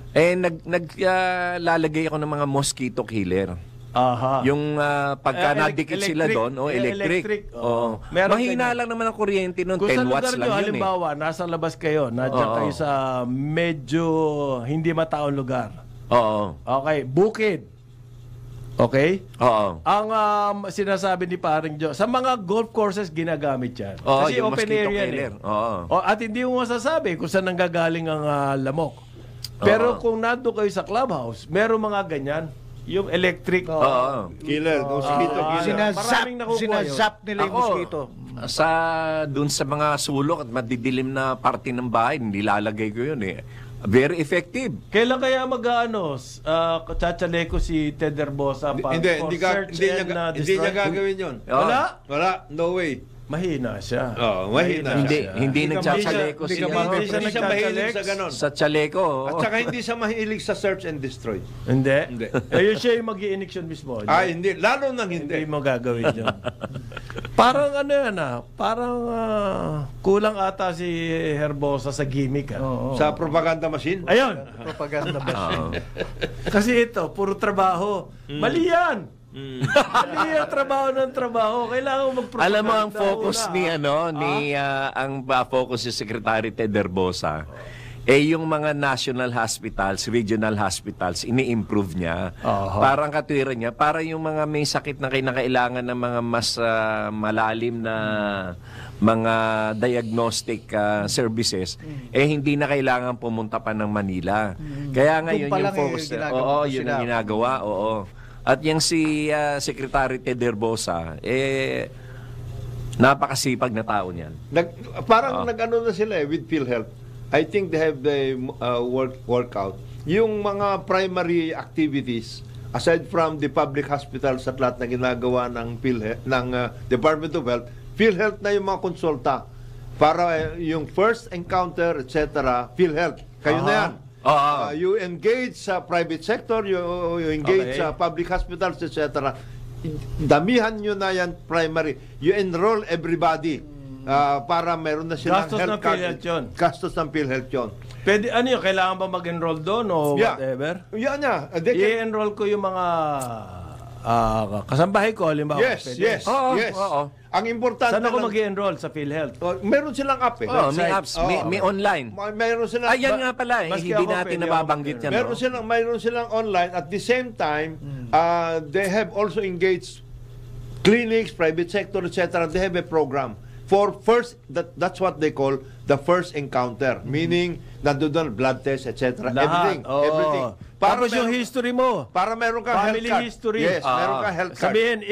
Naglalagay ako ng mga mosquito killer. Aha. Yung pagka nadikit sila electric. doon, electric. Oo. Oo. Meron Mahina ganyan. lang naman ang kuryente noon, Kung 10 sa watts lugar lang nyo, yun halimbawa, nasa labas kayo, nandiyan kayo sa medyo hindi mataong lugar. Oo. Okay, bukid. Okay? Oo. Ang sinasabi ni Paring Joe, sa mga golf courses ginagamit yan. Oo, Kasi yung open mosquito area killer. eh. Oo. At hindi mo masasabi kung saan nanggagaling ang lamok. Pero kung nando kayo sa clubhouse, meron mga ganyan. Yung electric. Oo. Killer, mosquito killer. Maraming nakukuha Sinazap nila yung Ako, mosquito. Dun sa mga sulok at madidilim na parte ng bahay, nilalagay ko yun eh. Very effective. Kailan kaya tsatsaleko si Ted Herbosa para Hindi niya gagawin yun. Wala? Wala, no way. Mahina siya. Mahina Hindi, siya. hindi nagtsatsaleko hindi siya. ka Hindi siya mahilig nagtsatsaleks. sa ganon. Sa tsaleko. At saka hindi siya mahilig sa search and destroy. Hindi? Hindi. Ayun siya yung mag-i-injection mismo. Hindi. Lalo nang Hindi hindi. mo gagawin yun. Parang ano yan parang kulang ata si Herbosa sa gimmick Sa propaganda machine. Ayun! Propaganda ba? Kasi ito, puro trabaho. Mali yan! Mali yan, trabaho ng trabaho. Kailangan magpropaganda. Alam mo ang focus una. ang focus ni Secretary Ted Herbosa, yung mga national hospitals, regional hospitals, ini-improve niya. Parang katwiran niya, para yung mga may sakit na kinakailangan ng mga mas malalim na mga diagnostic services, hindi na kailangan pumunta pa ng Manila. Kaya ngayon Doon pa yung lang focus, yun ang ginagawa, At yung si Secretary Ted Herbosa, napakasipag na tao niyan. Nag-ano na sila with PhilHealth. I think they have the workout. Yung mga primary activities, aside from the public hospitals at lahat na ginagawa ng PhilHealth, ng Department of Health, PhilHealth na yung mga konsulta. Para yung first encounter, etc., PhilHealth. Kayo na yan. You engage sa private sector, you engage sa public hospitals, etc. Damihan nyo na yan primary. You enroll everybody para meron na silang Gastos health ng card. PhilHealth yun. Gastos ng PhilHealth yun. Pwede, ano yun, kailangan ba mag-enroll doon o whatever? Yan niya. I-enroll ko yung mga kasambahay ko, halimbawa. Yes. Ang importante Saan ako mag-enroll? Sa PhilHealth? meron silang app eh. May apps, may online. Meron silang Ayan nga pala, Maski hindi ako, natin pwede nababanggit yan. Mayroon silang online. At the same time, they have also engaged clinics, private sector, etc. They have a program for first, that's what they call the first encounter. Meaning, nandoon blood test, etc. Lahat. Everything. Tapos yung history mo. Para meron kang Family health card. history. Yes, meron kang health card. Sabihin,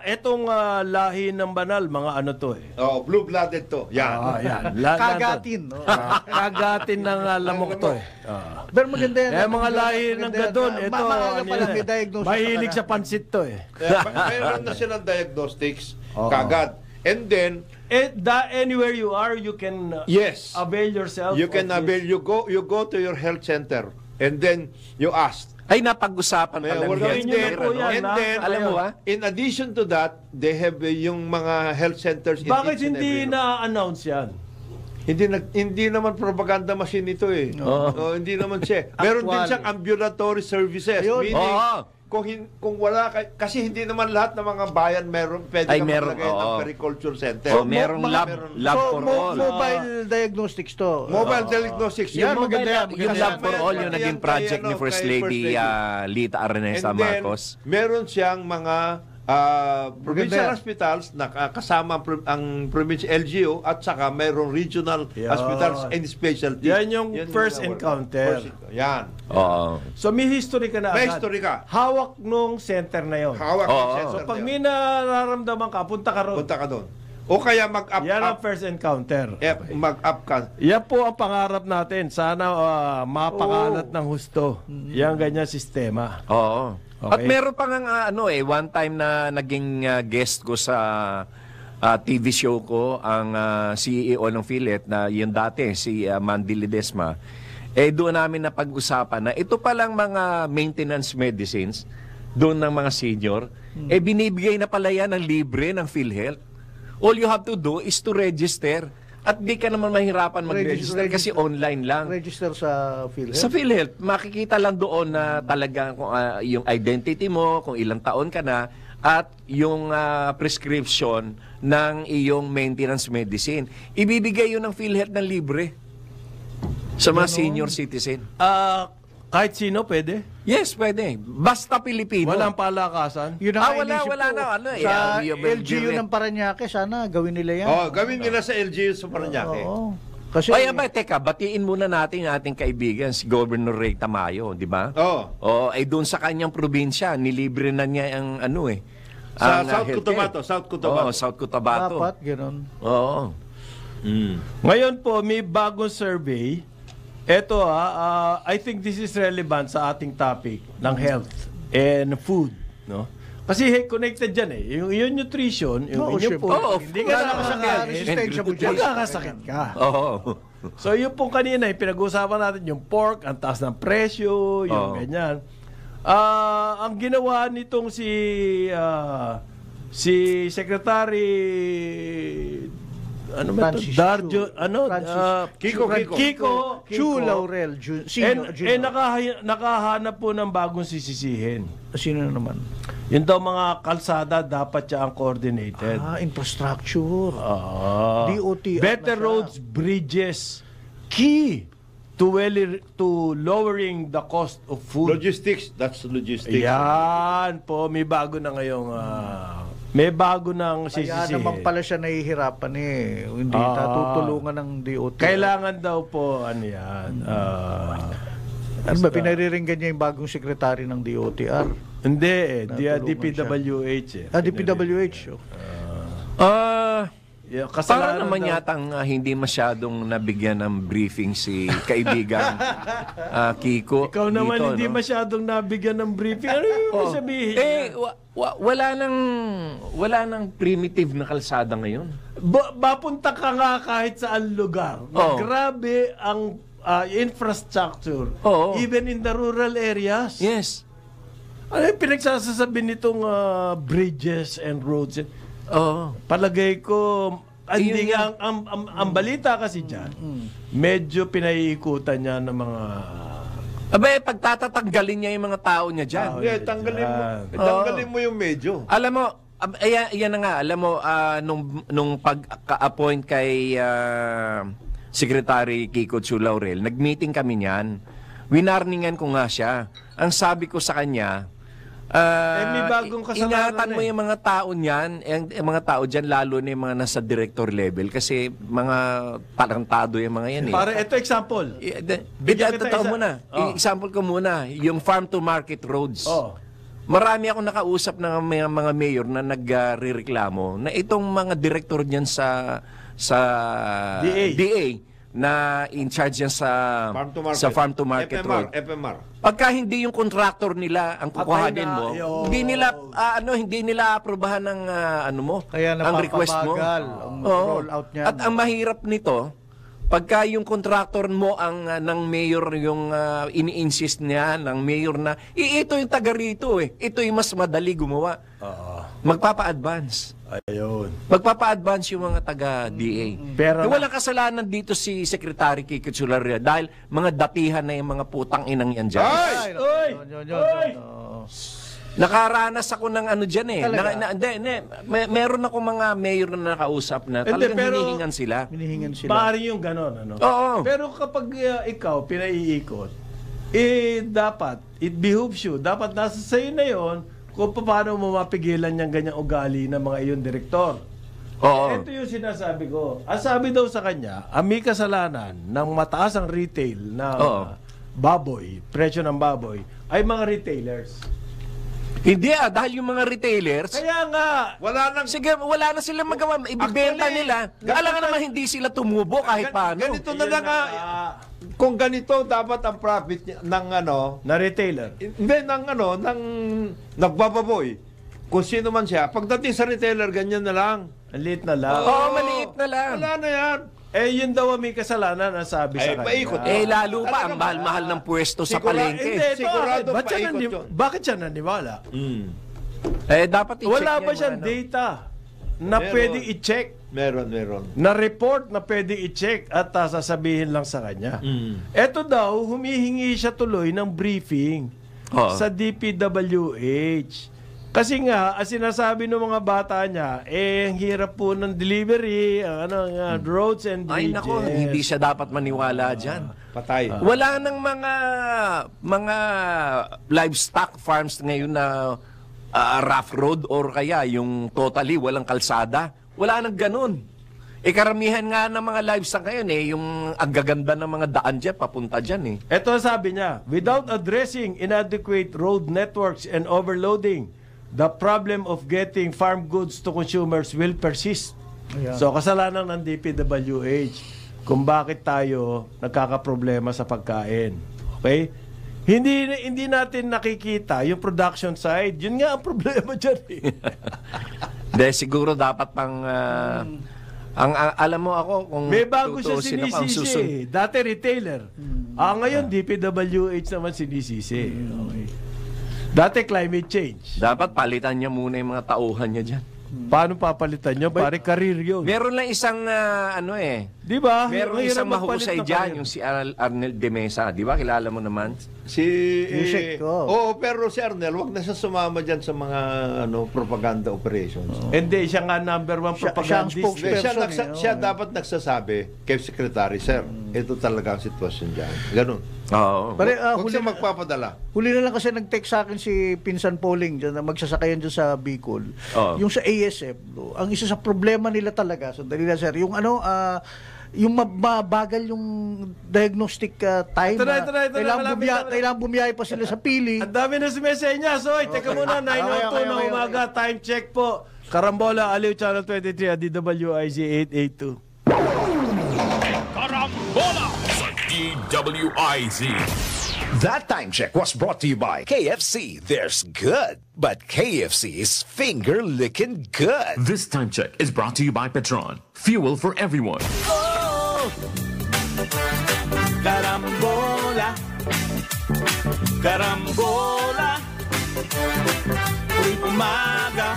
etong lahi ng banal, mga ano to eh. Blue-blooded to. Yan. Yan. Kagatin. Kagatin ng lamok to eh. Pero maganda yan. Mga lahi ng gadon, ito. Maaga pa lang may diagnosis. Mahilig sa pansit to eh. Mayroon na silang diagnostics kagad. And then, Anywhere you are, you can yes, avail yourself. you can of avail. You go to your health center and then you ask. Ay, napag-usapan pala ng gawin nyo na po yan, And then, alam mo ba? in addition to that, they have yung mga health centers. in Bakit each and hindi every- na-announce yan? Hindi naman propaganda machine ito eh. Hindi naman siya. Meron din Actual. siyang ambulatory services. Ayun. Meaning, kung wala kasi hindi naman lahat ng mga bayan pwede Ay, ka meron, maglagay ng periculture center. merong lab for all. Mobile diagnostics to. Mobile diagnostics. Yan, Yung maganda yan. Yung lab for all, yung naging project ni First Lady Lita Aranesa And then, Marcos. meron siyang mga provincial yan. hospitals na kasama ang provincial LGU at saka mayroong regional Yan. hospitals and specialty. Yan yung first encounter. Yan. Oo. So may history ka na May agad. history ka. Hawak nung center na yon. Hawak Oo. yung So center pag na may yun. nararamdaman ka, punta ka ron. Punta ka doon. O kaya mag-up Yan ang first encounter. mag-up ka. Yan po ang pangarap natin. Sana mapakalat ng husto. Yan ganyan sistema. Oo. Okay. At meron pa nga one time na naging guest ko sa TV show ko, ang CEO ng PhilHealth na yun dati, si Mandy Ledesma. Doon namin napag-usapan na ito palang mga maintenance medicines doon ng mga senior, binibigay na pala yan ng libre ng PhilHealth. All you have to do is to register. At di ka naman mahirapan mag-register kasi online lang. Register sa PhilHealth. Sa PhilHealth, makikita lang doon na talaga yung identity mo, kung ilang taon ka na, at yung prescription ng iyong maintenance medicine. Ibibigay yun ng PhilHealth ng libre sa mga senior citizen. Kahit sino pwede? Yes, pwede. Basta Pilipino. Walang palakasan. Yun ang wala inisip na. ko. Sa LGU ng Parañaque, sana gawin nila yan. Gawin nila sa LGU sa Parañaque. Oo. Kasi, Teka, batiin muna natin ang ating kaibigan, si Governor Ray Tamayo, di ba? Oo. Doon sa kanyang probinsya, nilibre na niya ang Sa ang, South healthcare. Cotabato. South Cotabato. South Cotabato. dapat, gano'n. Oo. Ngayon po, may bagong survey. Ito I think this is relevant sa ating topic ng health and food, no? Kasi connected dyan eh. Yung nutrition, yung sure. food, hindi ka nakasakit. Resistensya mo dyan. Magkakasakit ka. Oo. So yung pong kanina, pinag-uusapan natin yung pork, ang taas ng presyo, yung ganyan. Ang ginawa nitong si Secretary Francis Darjo, Kiko Chu Laurel Junior. nakahanap po ng bagong sisisihin. Sino naman? Yun daw mga kalsada dapat siya ang coordinated. Infrastructure. DOT. Better roads, bridges, key to lowering the cost of food. Logistics. That's logistics. Yan po, may bago na ngayong may bago ng Kaya sisisihin. naman pala siya nahihirapan eh. Hindi tutulungan ng DOT. Kailangan daw po yan. Ano ba, pinariringgan niya yung bagong sekretary ng DOTR? Hindi Natulungan DPWH eh. DPWH. Yeah, Para kasalanan naman daw. yatang hindi masyadong nabigyan ng briefing si kaibigan Kiko. Ikaw naman dito, hindi no? masyadong nabigyan ng briefing. Ano yung sabihin? Wala nang primitive na kalsada ngayon. mapunta ka nga kahit saan lugar. Oo. Grabe ang infrastructure. Oo. Even in the rural areas. Yes. Ano yung pinagsasasabi nitong bridges and roads? Oo. Palagay ko, hindi Yun nga, ang balita kasi dyan, medyo pinaiikutan niya ng mga... Abay, pagtatatanggalin niya yung mga tao niya dyan. Yeah, tanggalin mo yung medyo. Alam mo, ayan na nga, alam mo, nung pagka-appoint kay Secretary Kiko Chu Laurel, nag-meeting kami niyan. Winarningan ko nga siya. Ang sabi ko sa kanya, may bagong kasalanan ingatan mo yung mga tao niyan, yung mga tao dyan, lalo na yung mga nasa director level, kasi mga talentado yung mga yan eh. Para ito example. Bigyan kita Totoo isa. muna. Example ko muna, yung farm to market roads. Oh. Marami akong nakausap ng mga mayor na nagrereklamo na itong mga direktor niyan sa DA na in charge yan sa farm to market road. FMR. Pagka hindi yung contractor nila ang kukuhanin mo, hindi nila aprobahan ng Kaya ang request mo. ang Oo. rollout niyan. At ang mahirap nito, pagka yung contractor mo ang ng mayor yung ini-insist niya ng mayor na ito yung taga rito ito yung mas madali gumawa. Magpapa-advance. Ayun. Magpapa-advance yung mga taga-DA. Pero Walang kasalanan dito si Secretary Kiko Chu Laurel dahil mga datihan na yung mga putang inang yan dyan. Ay! Oy! Oy! Nakaranas ako ng dyan eh. Talaga? Meron ako mga mayor na nakausap na Hindi, talagang pero- hinihingan sila. Hinihingan sila. Maaari yung ganon, Oo. Pero kapag ikaw, pinaiikot, dapat, it behooves you. Dapat nasa sa'yo na yon kung paano mo mapigilan yung ganyang ugali ng mga iyon direktor. Oo. Ito yung sinasabi ko. Ang sabi daw sa kanya, ang may kasalanan ng mataas ang retail na Oo. baboy, presyo ng baboy, ay mga retailers. Hindi dahil yung mga retailers, Kaya nga, Wala nang... sige, wala na silang magawa. Ibibenta Actually, nila. Alam nga naman hindi sila tumubo kahit paano. Ganito na Yun lang na kung ganito dapat ang profit ng na retailer. hindi ng nagbababoy. Kung sino man siya, pagdating sa retailer ganyan na lang. Ang liit na lang. Oo, maliit na lang. Wala na yan. Yun daw ang may kasalanan ang sabi sa kanya. paikot. Lalo pa ang mahal-mahal ng pwesto sa palengke. Hindi, Sigurado paikot yun. Bakit siya naniwala? Dapat i-check Wala ba yan, siyang data na Meron. pwedeng i-check? Meron. Na report na pwedeng i-check at sasabihin lang sa kanya. Eto daw, humihingi siya tuloy ng briefing Oo. sa DPWH. Kasi nga, ang sinasabi ng mga bata niya, ang hirap po ng delivery, roads and Ay bridges. nako, hindi siya dapat maniwala dyan. Patay. Wala nang mga livestock farms ngayon na rough road or kaya yung totally walang kalsada. Wala nang ganun. Karamihan nga ng mga livestock ngayon yung ang gaganda ng mga daan dyan, papunta dyan Ito ang sabi niya, without addressing inadequate road networks and overloading, the problem of getting farm goods to consumers will persist. Ayan. So, kasalanan ng DPWH kung bakit tayo nagkakaproblema sa pagkain. Okay? Hindi natin nakikita yung production side. Yun nga ang problema dyan Dahil siguro dapat pang alam mo ako kung May bago siya tutuusin ako, ang sinisisi. Dati retailer. Ngayon DPWH naman sinisisi. Okay. Dati climate change. dapat palitan niya muna yung mga tauhan niya dyan. Paano papalitan nyo? Pare career yun. Meron lang isang Di ba? meron Mahirap isang magpalit mahusay ng dyan, career. yung si Arnel de Mesa. Di ba? Kilala mo naman? Yusek, Oo, pero si Arnel, wag na siya sumama dyan sa mga propaganda operations. Hindi, siya nga number one Siya ang propagandist. spokesperson. Siya dapat nagsasabi kay Secretary, Sir, ito talaga ang sitwasyon dyan. Ganun. Oo. Pare, Huwag siya magpapadala. huli na lang kasi nag-text sa akin si Pinsan Pauling dyan, na magsasakayan dyan sa Bicol. Oo. Yung sa ASF, ang isa sa problema nila talaga, sandali na sir, yung yung mabagal yung diagnostic time. Ito na, malapit na. Kailangan bumiyahe pa sila sa pili. Ang dami na sumesenya. So, teka muna, 9:02 na Okay. umaga. Time check po. Karambola, Aliw, Channel 23 at DWIZ 882. Karambola sa DWIZ. That time check was brought to you by KFC. There's good, but KFC is finger-licking good. This time check is brought to you by Petron. Fuel for everyone. Karambola, karambola, tuwing umaga.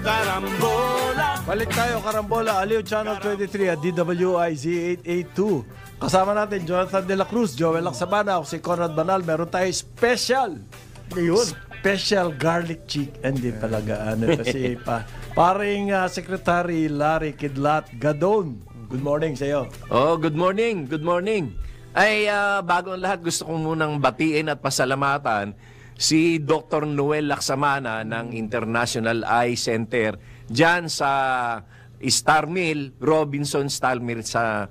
Karambola. Balik tayo, Karambola, Aliw Channel 23 at DWIZ 882. Kasama natin Jonathan De La Cruz, Joel Lacsabana, ako si Conrad Banal. Meron tayo special. Special garlic chick. Hindi palaga kasi paring Secretary Larry Kidlat Gadon. Good morning sa iyo. Oh, good morning. Good morning. Ay, bago ang lahat, gusto ko munang batiin at pasalamatan si Dr. Noel Lacsamana ng International Eye Center dyan sa Star Mill, Robinson Star Mill sa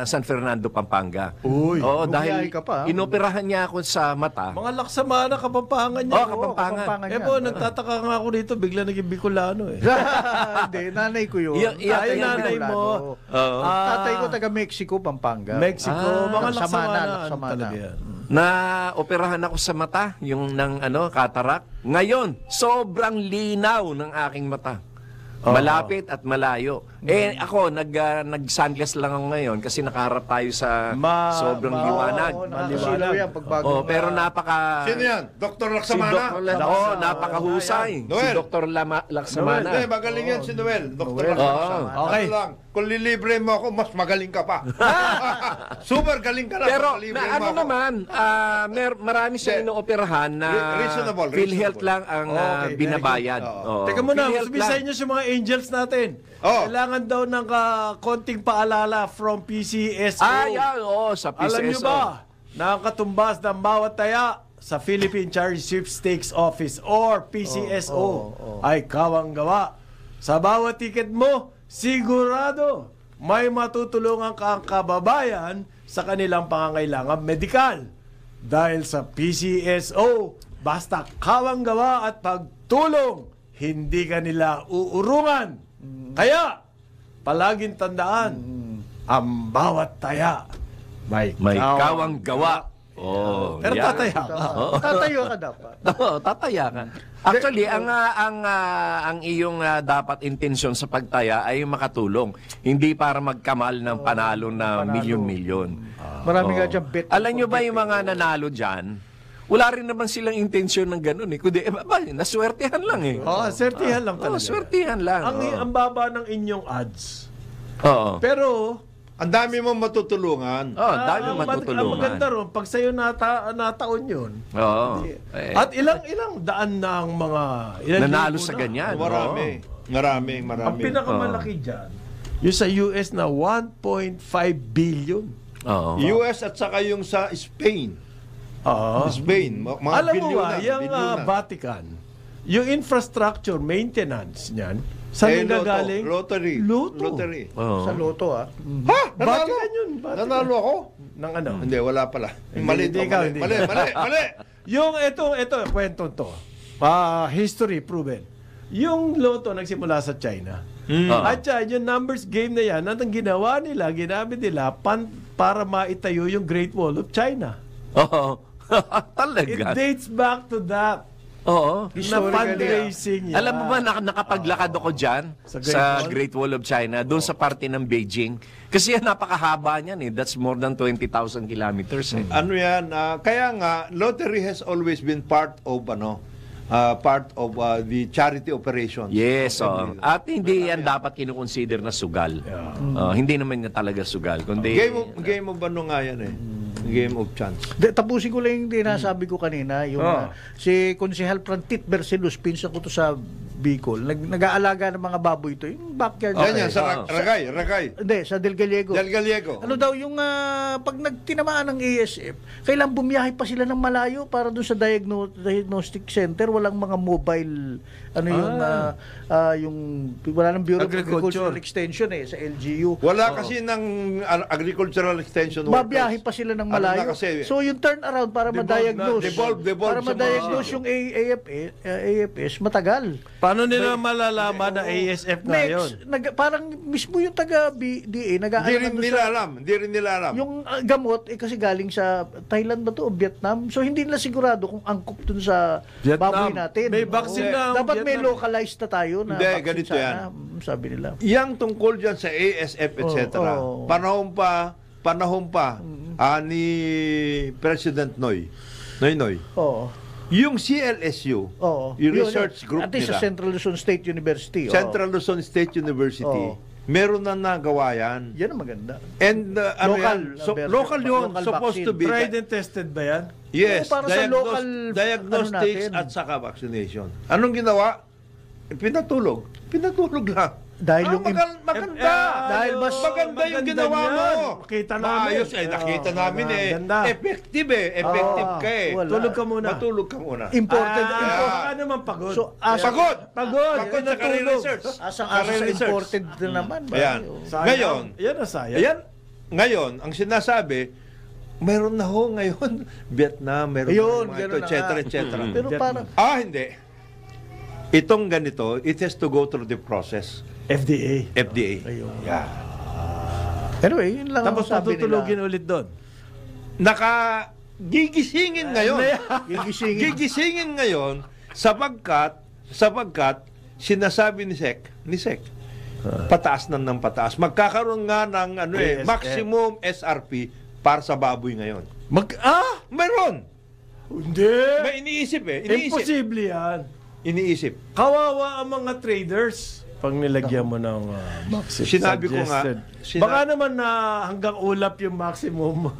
San Fernando, Pampanga. Uy, oo, dahil bumiyahe ka pa, inoperahan niya ako sa mata. Mga Laksamana, Kapampangan niya. Kapampangan. Po, nagtataka nga ako dito, bigla naging Bicolano eh. Hindi, nanay ko yun. Ay, nanay mo. Tatay ko taga Mexico, Pampanga. Mexico, mga Laksamana. Laksamana. Na operahan ako sa mata, yung ng katarak. Ngayon, sobrang linaw ng aking mata. Malapit at malayo. Ako, nag-sunglass lang ako ngayon kasi nakaharap tayo sa sobrang liwanag. Maliwanag. Pero napaka... Sino yan? Dr. Laksamana? Napakahusay. Noel. Si Dr. Laksamana. Hindi, magaling yan si Noel. Dr. Laksamana. Okay. Ano lang, kung lilibre mo ako, mas magaling ka pa. Super galing ka na. Pero libre na, mo ako. naman, marami siyang inooperahan na Reasonable. PhilHealth lang ang binabayad. Teka muna, PhilHealth sabi sa inyo sa mga angels natin. Kailangan daw ng konting paalala from PCSO. Sa PCSO. Alam nyo ba, nakakatumbas ng bawat taya sa Philippine Charity Sweepstakes Office or PCSO ay kawang-gawa. Sa bawat ticket mo, sigurado may matutulungan ka ang kababayan sa kanilang pangangailangan medikal. Dahil sa PCSO, basta kawang-gawa at pagtulong, hindi ka nila uurungan. Kaya, palaging tandaan, ang bawat taya may kawang gawa. Pero tataya ka. Tatayo ka dapat. Tataya ka. Actually, ang iyong dapat intensyon sa pagtaya ay makatulong. Hindi para magkamal ng panalo na milyon-milyon. Marami nga dyan bet. Alam nyo ba yung mga nanalo dyan? Wala rin naman silang intensyon ng ganun eh. Kundi, naswertihan lang eh. Swertihan lang talaga. Swertihan lang. Ang baba ng inyong odds. Oo. Pero, ang dami mong matutulungan. Dami matutulungan. Ang maganda ron, pag sa'yo nataon yun. Oo. At ilang daan na ang mga... Nanalo sa ganyan. Marami. Ang pinakamalaki dyan, yung sa US na 1.5 billion. US at saka yung sa Spain. Spain. Mga Alam mo bilyon ba, na, yung bilyon na. Vatican, yung infrastructure maintenance niyan, saan gagaling? Lottery. Sa loto Vatican yun. Nanalo ako? Ng ano? Hindi, wala pala. Mali. Yung ito, kwento to. History proven. Yung loto nagsimula sa China. At yung numbers game na yan, ang ginawa nila, ginamit nila para maitayo yung Great Wall of China. Talaga. It dates back to that. Oo. Na fundraising yan. Alam mo ba, nakapaglakad ako dyan sa Great Wall of China, doon sa parte ng Beijing. Kasi napakahaba niyan eh. That's more than 20,000 kilometers eh. Ano yan? Kaya nga, lottery has always been part of the charity operations. Yes. At hindi yan dapat kinukonsider na sugal. Hindi naman niya talaga sugal. Kundi, game of ano nga yan eh. Game of chance. Tapusin ko lang yung nasabi ko kanina, yung si Konsehal Frantit Bercelus, pinsan ko to sa Bicol, nag-aalaga ng mga baboy ito, yung backyard. Yan, sa Ragay. Hindi, sa Del Gallego. Ano daw, yung pag nagtinamaan ng ASF, kailang bumiyahe pa sila ng malayo para doon sa diagnostic center, walang mga mobile, yung wala ng Bureau of Agricultural Extension sa LGU. Wala kasi ng Agricultural Extension workers. Babiyahe pa sila ng malayo. So yung turnaround para ma-diagnose. Devolve para ma-diagnose yung AFS, matagal. Paano nila malalaman na ASF na yun? Parang mismo yung taga-DA, Hindi rin nila alam. Yung gamot, kasi galing sa Thailand ba to o Vietnam? So, hindi nila sigurado kung angkop dun sa Vietnam. baboy natin. May vaccine na ang Dapat may Vietnam. localized na tayo na Hindi, vaccine ganito sana, yan. sabi nila. Yang tungkol dyan sa ASF, etc. Panahon pa ni President Noy. Oo. Yung CLSU, Oo. yung research group at least nila, sa Central Luzon State University. Central Luzon State University, Oo. meron na nagawa yan. Yan ang maganda. And local yun, local supposed vaccine. to be. Tried and tested ba yan? Yes, Oo, para sa local, diagnostics natin. at saka vaccination. Anong ginawa? Pinatulog lang. Dahil yung maganda. dahil mas maganda yung maganda ginawa yan. mo. Makita namin. Maayos nakita namin maganda. Effective Effective ka wala. Tulog ka muna. Matulog ka muna. imported. Baka naman pagod. So, Pagod Pagod. sa career research. Asang-asa sa imported na naman. Ayan. Sayang. Ngayon, Yan ang sayang. ayan, ngayon, ang sinasabi, meron na ho ngayon, Vietnam, meron Ayun, na gano'n ito, na etc. nga. etc. Pero parang, Hindi. Itong ganito, it has to go through the process. FDA. FDA. Ayun. Yeah. anyway, yun lang ang Tapos sabi patutulugin nila. ulit doon. Gigisingin ngayon. Gigisingin ngayon sapagkat sinasabi ni Sec, pataas ng pataas. Magkakaroon nga ng ASF. maximum SRP para sa baboy ngayon. Meron. Hindi. May iniisip. Imposible yan. Iniisip. Kawawa ang mga traders pag nilagyan mo ng maximum. Sinabi ko nga, Baka naman na hanggang ulap yung maximum.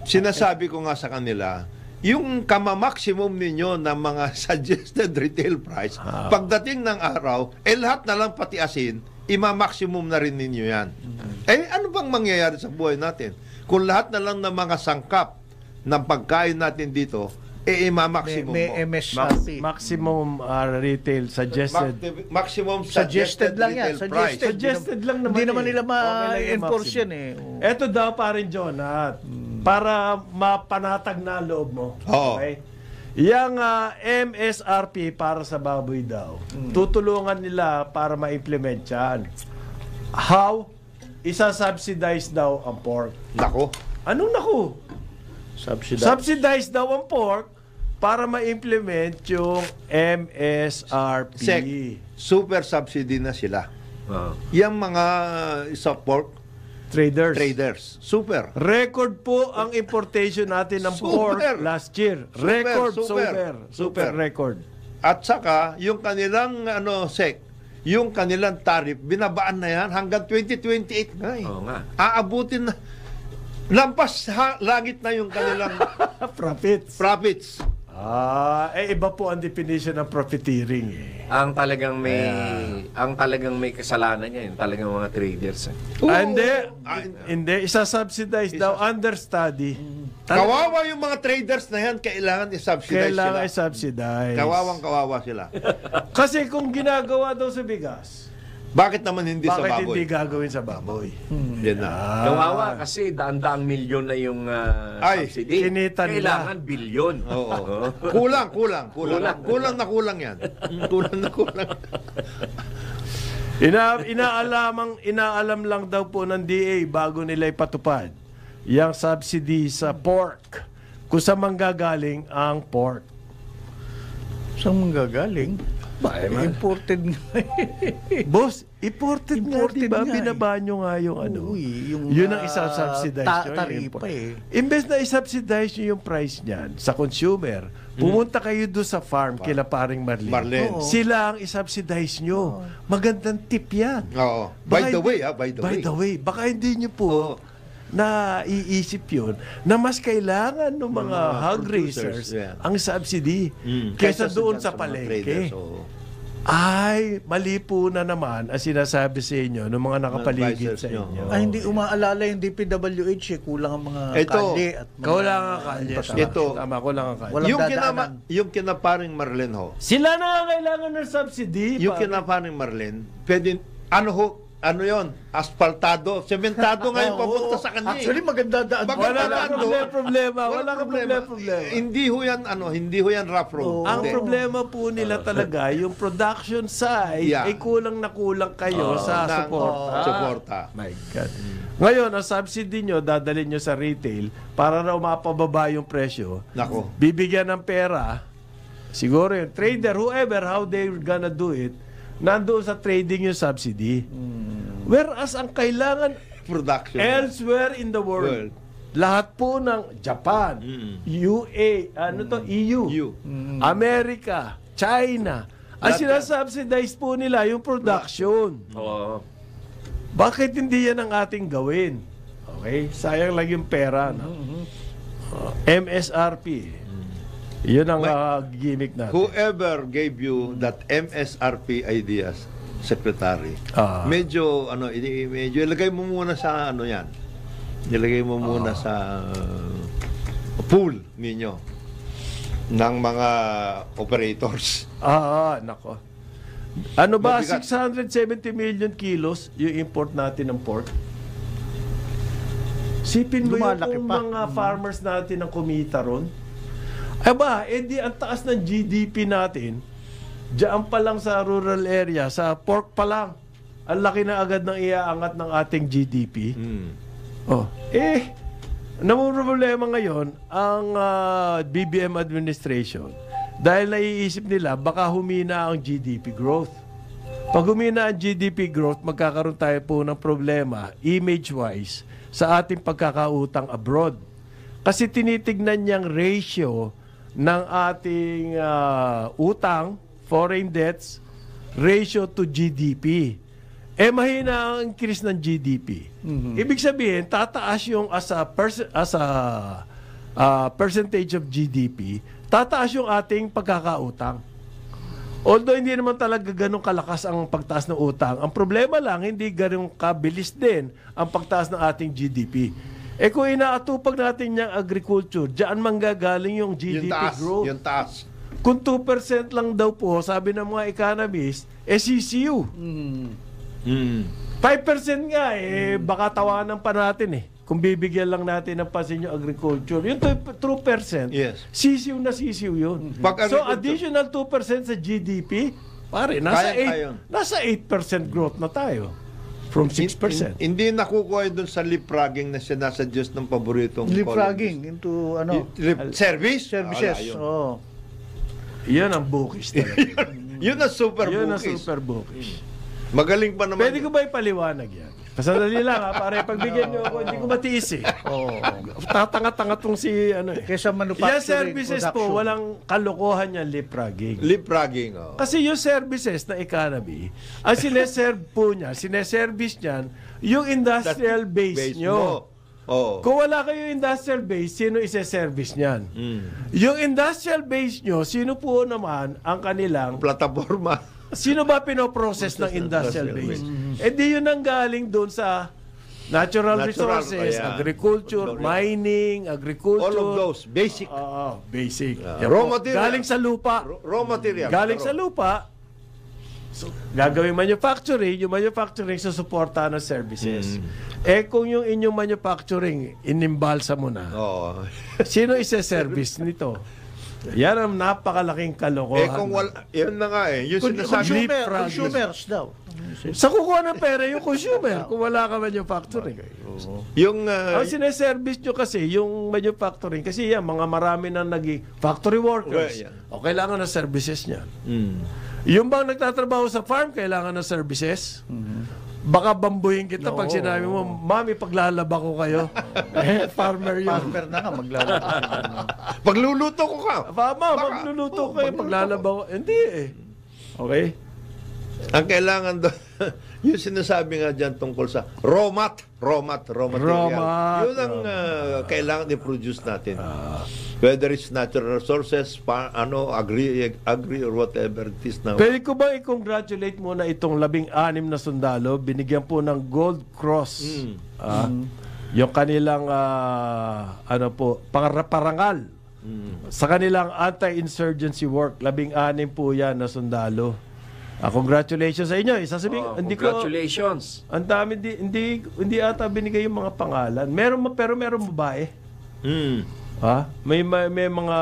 Sinasabi ko nga sa kanila, yung kama-maximum ninyo ng mga suggested retail price, pagdating ng araw, lahat na lang pati asin, ima-maximum na rin ninyo yan. Ano bang mangyayari sa buhay natin? Kung lahat na lang ng mga sangkap ng pagkain natin dito, ima-maximum May mo. MSRP. Maximum maximum suggested. Maximum Suggested lang yan. retail price. Suggested lang naman. Hindi naman nila Okay lang yung ma-enforce maximum. yan eh. Eto daw pa rin, Jonat. Para mapanatag na loob mo. Oo. Okay? Yang MSRP para sa baboy daw, tutulungan nila para ma-implement yan. How? Isa-subsidize daw ang pork. Nako. Anong naku? Subsidize. Subsidize daw ang pork para ma-implement yung MSRP. Sec, super subsidy na sila. Yung mga sa pork traders. Super. Record po ang importation natin ng pork last year. Record, super record. At saka, yung kanilang yung kanilang tariff, binabaan na yan hanggang 2028 nga eh. Oo nga. Aabutin na. Lampas langit na yung kanilang profits. Iba po ang definition ng profiteering eh. Ang talagang may kasalanan niya, yung talagang mga traders. Hindi, isa-subsidize daw understudy. Kawawa yung mga traders na yan, kailangan i-subsidize Kailangan sila. i-subsidize. Kawawa sila. Kasi kung ginagawa daw sa bigas, Bakit naman hindi sa bakit baboy? hindi gagawin sa baboy? Yan na. Kawawa kasi daan-daang milyon na yung subsidy. kinita nila. Kailangan bilyon. Oo. Kulang yan. Kulang. Inaalam lang daw po ng DA bago nila ipatupad yung subsidy sa pork. Kung saan manggagaling ang pork. Saan manggagaling? Imported nga. Boss, imported nga, diba? nga eh. Binaba nyo nga yung yun ang isa-subsidize nyo. Taripa eh. Imbes na i-subsidize nyo yung price niyan sa consumer, pumunta kayo doon sa farm kila paring Marlene. Oo. Sila ang i-subsidize nyo. Magandang tip yan. Oo. By the way, Baka hindi nyo po naiisip yun na mas kailangan ng mga hog raisers ang subsidy kaysa doon sa palengke. Ay, mali po na naman ang sinasabi sa inyo ng mga nakapaligid sa inyo. Ay, hindi umaalala yung DPWH eh. Kulang ang mga kalye at mga... Kulang ang kalye. Tama, kulang ang kalye. Walang dadaanan. Yung kinaparing Marlene ho. Sila na kailangan ng subsidy. Yung kinaparing Marlene, pwede, ano yon, asfaltado, sementado nga yung papunta sa kanya. Actually, maganda daan. Maganda Wala daan. problema. Wala problema. Hindi ho yan rough road. Ang Hindi. problema po nila talaga, yung production side, Yeah. ay kulang na kulang kayo sa suporta. Suporta. My God. Ngayon, ang subsidy nyo, dadalhin nyo sa retail para raw mapababa yung presyo. Nako. Bibigyan ng pera, siguro yung trader, whoever, how they gonna do it, nandoon sa trading yung subsidy. Whereas ang kailangan Production. elsewhere in the world, lahat po ng Japan, UA, EU, America, China, ang sinasubsidize po nila yung production. Oo. Bakit hindi yan ang ating gawin? Okay? Sayang lang yung pera. No? MSRP. Yun ang gimmick natin. Whoever gave you that MSRP ideas, Secretary, medyo ilagay mo muna sa yan. Ilagay mo muna sa pool ninyo ng mga operators. Nako. Ano ba, Mabigat. 670 million kilos yung import natin ng pork? Sipin mo Lumalaki yung pa. mga farmers natin ang kumita ron. Aba, di ang taas ng GDP natin, diyan pa lang sa rural area, sa pork pa lang, ang laki na agad ng iaangat ng ating GDP. Namumroblema ngayon ang BBM administration dahil naiisip nila baka humina ang GDP growth. Pag humina ang GDP growth, magkakaroon tayo po ng problema image-wise sa ating pagkakautang abroad. Kasi tinitignan niyang ratio ng ating utang, foreign debts, ratio to GDP. Mahina ang increase ng GDP. Ibig sabihin, tataas yung as a percentage of GDP, tataas yung ating pagkakautang. Although hindi naman talaga ganun kalakas ang pagtaas ng utang. Ang problema lang, hindi ganun kabilis din ang pagtaas ng ating GDP. Kung inaatupag natin yung agriculture, diyan manggagaling yung GDP growth. Yung taas. Kung 2% lang daw po, sabi ng mga economists, CCU. 5% nga, baka tawanan pa natin kung bibigyan lang natin ng pansin yung agriculture. Yung 2%, Yes. sisiw na sisiw yun. So, additional 2% sa GDP, pare, nasa 8% growth na tayo. From 6%. Hindi nakukuha doon sa leapfrogging na sinasuggest ng paboritong Leapfrogging into service? Services. Yan ang bookish talaga. Yun ang super Yun ang bookish. super bookish. Magaling pa naman. Pwede ko ba ipaliwanag yan? Pasadali lang pare, pagbigyan nyo ako, hindi ko matiis Tatanga-tanga tong si Kesa manufacturing, yan services production. po, walang kalokohan yan, leapfrogging. Leapfrogging. Kasi yung services na economy, ang sineserve po niya, sineservice niyan, yung industrial base nyo. Kung wala kayo industrial base, sino isa-service niyan? Yung industrial base nyo, sino po naman ang kanilang Plataforma. sino ba pinoprocess ng industrial base? Di yun ang galing doon sa natural resources, agriculture, mining, agriculture. All of those. Basic. Basic. Raw material. Galing sa lupa. Raw material. Galing sa lupa. So, gagawin manufacturing, yung manufacturing susuporta ng services. Kung yung inyong manufacturing, inimbalsa mo na, sino isa-service nito? Yan ang napakalaking kalokohan. Kung yun na nga yung sinasabi. Consumers daw. Sa kukuha ng pera yung consumer kung wala ka manufacturing. Ang sineservice nyo kasi, yung manufacturing, kasi yan, mga marami na factory workers, kailangan ng services niya. Yung bang nagtatrabaho sa farm, kailangan ng services. Baka bambuhin kita pag sinabi mo, Mami, paglalaba ko kayo. Farmer yun. Farmer na nga, maglalaba. Pagluluto ko ka. Magluluto ko kayo, paglalaba ko. Hindi Okay? Ang kailangan doon, yung sinasabi nga dyan tungkol sa raw material. Yun ang kailangan i-produce natin. Whether it's natural resources, agri or whatever it is now. Pwede ko ba i-congratulate muna itong 16 na sundalo, binigyan po ng Gold Cross. Yung kanilang parangal sa kanilang anti-insurgency work. 16 po yan na sundalo. Congratulations sa inyo. Congratulations. Ang dami hindi ata binigay yung mga pangalan. Pero meron babae. Ha? May mga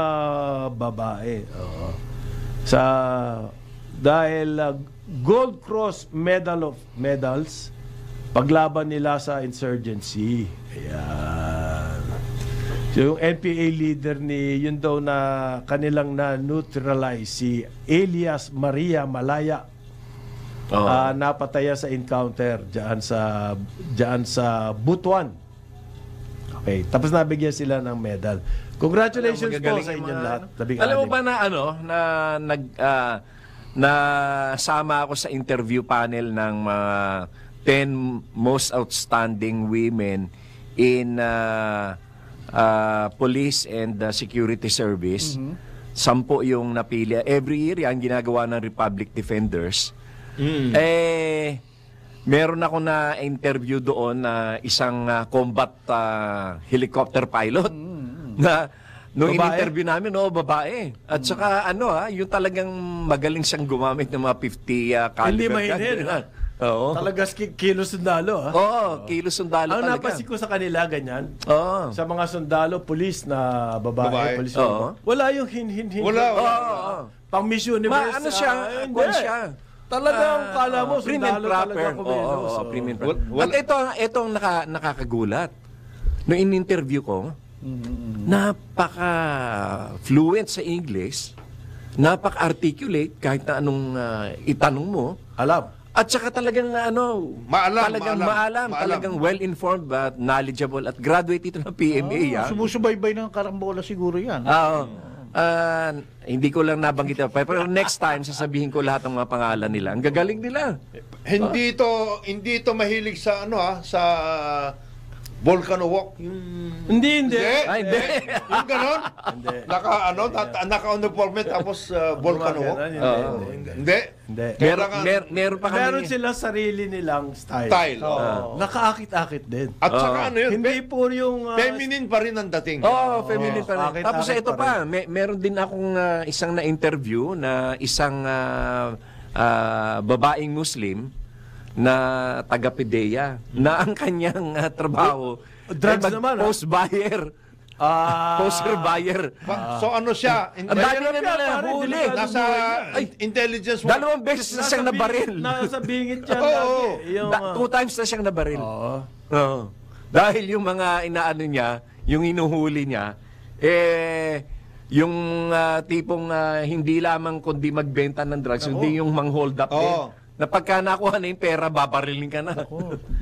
babae. Oo. Dahil Gold Cross medals paglaban nila sa insurgency. Ayan. So, yung NPA leader yun daw na kanilang na-neutralize si Elias Maria Malaya. Napataya sa encounter diyan sa Butuan. Okay, tapos nabigyan sila ng medal. Congratulations po sa inyong lahat. Alam mo ba na sama ako sa interview panel ng 10 most outstanding women in police and security service. 10 yung napili. Every year yan ginagawa ng Republic Defenders. Meron ako na interview doon na isang combat helicopter pilot na nung in-interview namin, babae. At saka yung talagang magaling siyang gumamit ng mga 50 caliber. Hindi mainit. Oo. Talaga kilo sundalo. Oo, kilo sundalo talaga. Ang napansin ko sa kanila ganyan. Oo. Sa mga sundalo, pulis na babae. Pulis wala yung hin. Wala. Pang Miss Universe. Ano siya? Siya. Talagang kala mo prim and sundalo proper. talaga kumilos. Prim and proper. At itong nakakagulat. Nung in-interview ko, napaka-fluent sa English, napaka-articulate kahit na anong itanong mo. Alam. At saka talagang maalam. Talagang well-informed but knowledgeable at graduate ito ng PMA. Sumusubaybay ng karambola siguro yan. Hindi ko lang nabanggit. Pero next time, sasabihin ko lahat ng mga pangalan nila. Ang gagaling nila. Hindi ito mahilig sa sa Volcano Walk. Hindi. Hindi. Yung ganon? Naka-uniforme tapos Volcano Walk. Hindi. Meron pa kami. Meron sila sarili nilang style. Nakaakit-akit din. At saka yun? Hindi po yung... feminine pa rin ang dating. Feminine pa rin. Tapos ito pa, meron din akong isang na-interview na isang babaeng Muslim na taga-PDEA na ang kanyang trabaho drugs naman, post buyer. Poster buyer. So ano siya? Ang dami na nila huli. Nasa intelligence. 2 beses na siyang nabaril. Nasa bingit yan lagi. 2 times na siyang nabaril. Dahil yung mga inaano niya, yung inuhuli niya, yung tipong hindi lamang kundi magbenta ng drugs, hindi yung mang-hold up din. Na pagka nakuha na yung pera, babarilin ka na.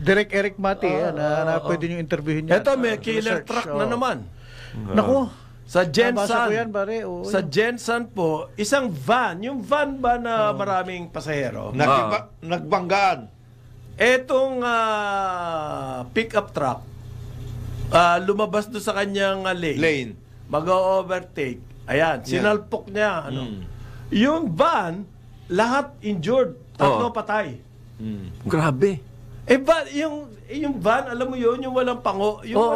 Direk Eric Mati, na pwede nyo interviewin niya. Ito, may killer truck na naman. Naku. Sa Gensan. Sa Gensan po, isang van. Yung van ba na maraming pasahero? Nagbanggaan. Etong pick-up truck, lumabas doon sa kanyang lane. Mag-overtake. Ayan, sinalpok niya. Yung van, lahat injured. 3 patay. Grabe. Yung van, alam mo yun, yung walang pango, yung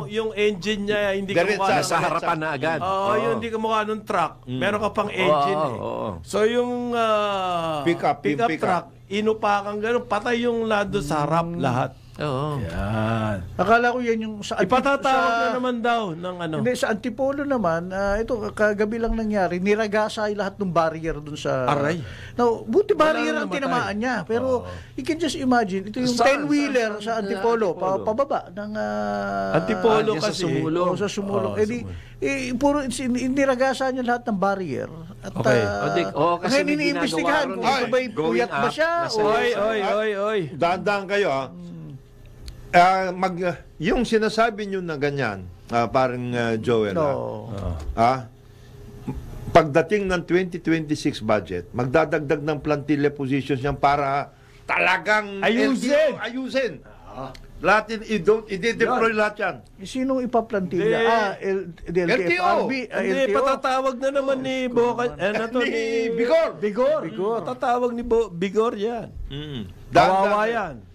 yung engine niya, hindi ka mukha sa harapan na agad. Yung hindi ka mukha ng truck. Meron ka pang engine So yung pick-up truck, inupakan gano'n, patay yung lado sa harap lahat. Yan. Akala ko yan yung sa ipatatawag na naman daw ng Hindi, sa Antipolo naman, ito kagabi lang nangyari, niragasay lahat ng barrier dun sa Aray. Now, buti barrier ang tinamaan niya, pero you can just imagine, ito yung 10-wheeler sa Antipolo, pababa ng Antipolo kasi sa Sumulong. Puro iniragasan niya lahat ng barrier. At kasi iniimbestigahan kung ito ba'y puyat ba siya Oy. Dahan-dahan kayo yung sinasabi nyo na ganyan, parang Joel, pagdating ng 2026 budget, magdadagdag ng plantilla positions yan para talagang ayusin. Lahat i-deploy lahat yan. Sinong ipaplantilla? LTO. Hindi, patatawag na naman ni Bigor. Patatawag ni Bigor yan. Kawawa yan.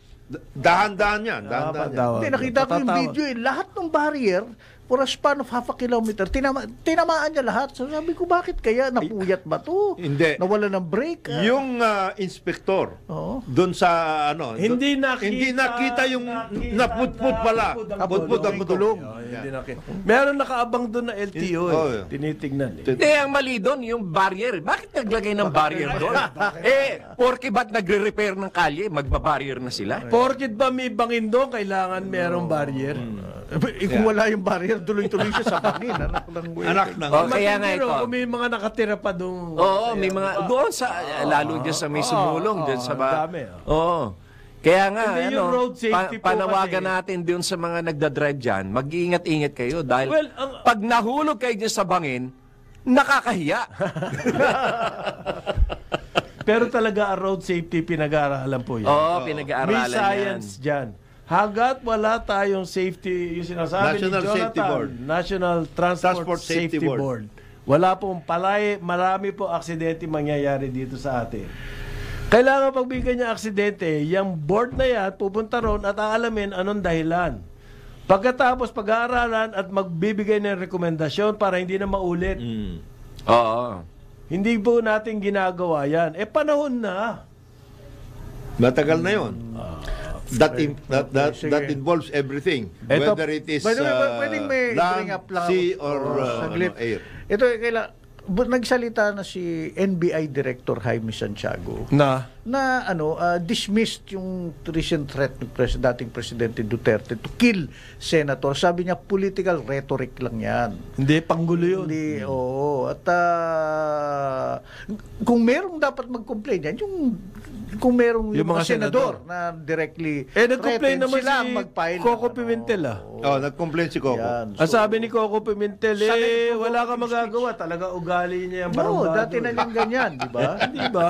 Dahan-dahan yan. Hindi, nakita ko yung video lahat ng barrier for a span of half a kilometer. Tinamaan niya lahat. So sabi ko, bakit kaya? Napuyat ba to? Hindi. Nawala ng brake? Yung inspector, Oo. doon sa Hindi nakita yung naputput pala. Putput ang gulong. Hindi nakita. Meron nakaabang doon na LTO. Oh, Tinitignan. Hindi, ang mali doon, yung barrier. Bakit naglagay ng barrier doon? Porke ba't nagre-repair ng kalye, magbabarrier na sila? Porkit ba may bangin doon, kailangan merong barrier? Kung wala yung barrier, tuloy-tuloy siya sa bangin. Anak ng... Kaya nga ito. Kung may mga nakatira pa doon. Oo, may mga, doon sa, lalo dyan sa may sumulong, dyan sa dami. Oo. Kaya nga, Hindi, yung road safety po panawagan kasi. natin doon sa mga nagdadrive dyan, mag-iingat-ingat kayo dahil Well, pag nahulog kayo dyan sa bangin, nakakahiya. Pero talaga ang road safety pinag-aaralan po yan. Oo, pinag-aaralan May science dyan. Hagat wala tayong safety, yung sinasabi National ni Jonathan, Safety Board. National Transport Safety Board. Wala pong marami po aksidente mangyayari dito sa atin. Kailangan pagbigyan niya aksidente, yung board na yan, pupunta ron at aalamin anong dahilan. Pagkatapos pag-aaralan at magbibigay ng rekomendasyon para hindi na maulit. Oo. Hindi po natin ginagawa yan. Panahon na. Matagal na yun. That involves everything. Ito, Whether it is By the way, pwedeng may bring land, up lang sea, ako. or Saglit. air. Ito, nagsalita na si NBI Director Jaime Santiago Na? na dismissed yung recent threat ng dating Presidente Duterte to kill senator. Sabi niya, political rhetoric lang yan. Hindi, panggulo yun. Hindi, oo. At kung merong dapat mag-complain yan, kung merong yung mga senador na directly nag-complain naman sila si mag-file Coco Pimentel Nag-complain si Coco. Yan. Ang sabi ni Coco Pimentel, Sakit po wala ka yung magagawa. Talaga ugali niya yung No, barumbado. dati na yung ganyan, di ba? Di ba?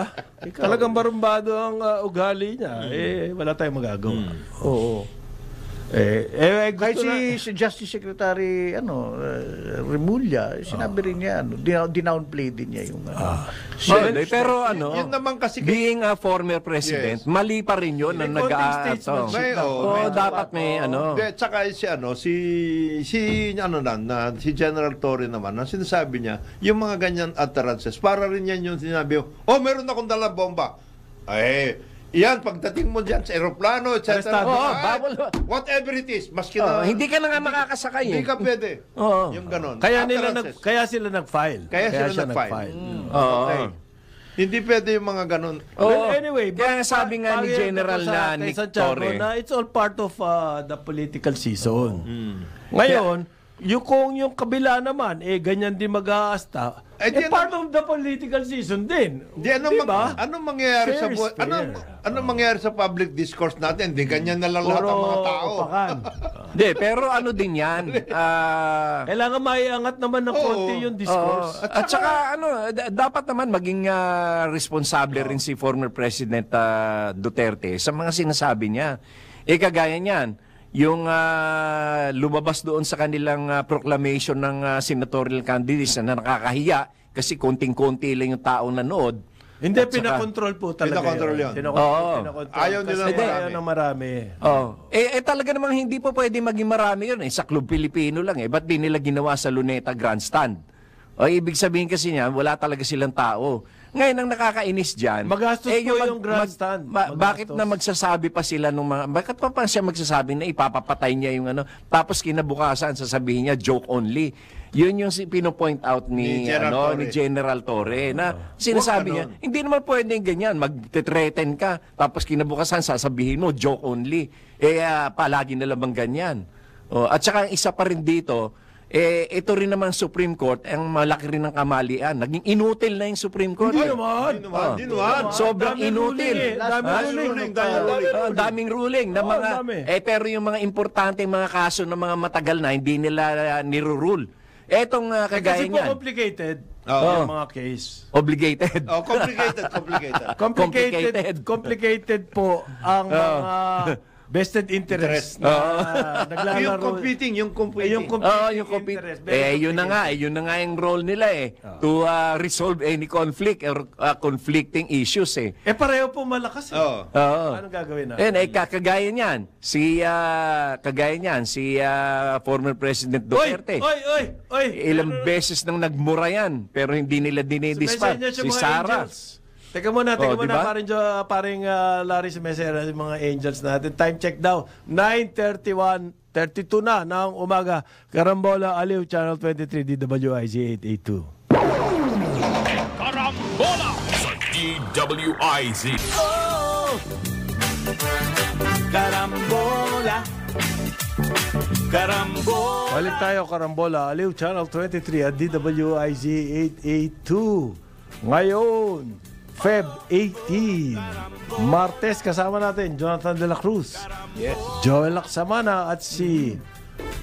Talagang barumbado ang ugali niya. Wala tayong magagawa. Oo. Kahit si Justice Secretary Remulla, sinabi rin niya, dinownplay din niya yung Pero Yun naman kasi being a former president, Yes. mali pa rin yun na May konting statesmanship. dapat may Tsaka si General Torre naman, ang sinasabi niya, yung mga ganyan utterances, para rin yan yung sinabi, meron akong dalang bomba. Yan, pagdating mo dyan sa aeroplano, etc. Whatever it is, maski na... hindi ka na nga makakasakay. Hindi ka pwede. Yung ganon. Kaya sila nag-file. Kaya sila nag-file. Okay. Hindi pwede yung mga ganon. Well, anyway, kaya sabi nga ni General na Nick Torre na it's all part of the political season. Ngayon, kung yung kabila naman, ganyan din mag-aasta, part of the political season din. Anong mangyayari sa buhay? Anong mangyayari sa public discourse natin? Hindi ganyan na lang lahat ang mga tao. Hindi, pero din yan. Kailangan maiangat naman ng konti yung discourse. At saka dapat naman maging responsable rin si former President Duterte sa mga sinasabi niya. Kagaya niyan, yung lumabas doon sa kanilang proclamation ng senatorial candidates na nakakahiya kasi konting-konti lang yung taong nanood. Hindi, pinakontrol po talaga. Pinakontrol yun. Ayaw nila ng marami. Talaga namang hindi po pwede maging marami yun. Sa Club Pilipino lang. Ba't di nila ginawa sa Luneta Grandstand? Ibig sabihin kasi niya, wala talaga silang tao. Ngayon, ang nakakainis dyan... Magastos po yung grandstand. Bakit na magsasabi pa sila nung mga... Bakit pa siya magsasabi na ipapapatay niya yung tapos kinabukasan sasabihin niya, joke only. Yun yung pino-point out ni General Torre na sinasabi niya, hindi naman pwedeng ganyan, mag-threaten ka, tapos kinabukasan sasabihin mo, joke only. Palagi na lamang ganyan. At saka isa pa rin dito, ito rin naman Supreme Court, ang malaki rin ng kamalian. Naging inutil na yung Supreme Court. Hindi naman. Sobrang inutil. Daming ruling. Pero yung mga importanteng mga kaso ng mga matagal na, hindi nila nirurule. Etong kagaya niyan. Kasi po complicated yung mga case. Obligated. Complicated. Complicated po ang mga vested interest. Naglalaro. Yung competing. Yung Yung interest. yun na nga yung role nila to resolve any conflict or conflicting issues Pareho po malakas. Oo. Anong gagawin na? Kagaya niyan, si former President Duterte. Oy! Ilang beses nang nagmura yan, pero hindi nila dinidispat. Si Sara. Teka muna, diba? paring Larry Sumesera, yung mga angels natin. Time check daw, 9:32 na ng umaga. Karambola, Aliw, Channel 23, DWIZ 882. Karambola sa DWIZ. Karambola. Balik tayo, Karambola, Aliw, Channel 23 at DWIZ 882. Ngayon, Feb 18, Martes, kasama natin Jonathan De La Cruz, Joel Laksamana at si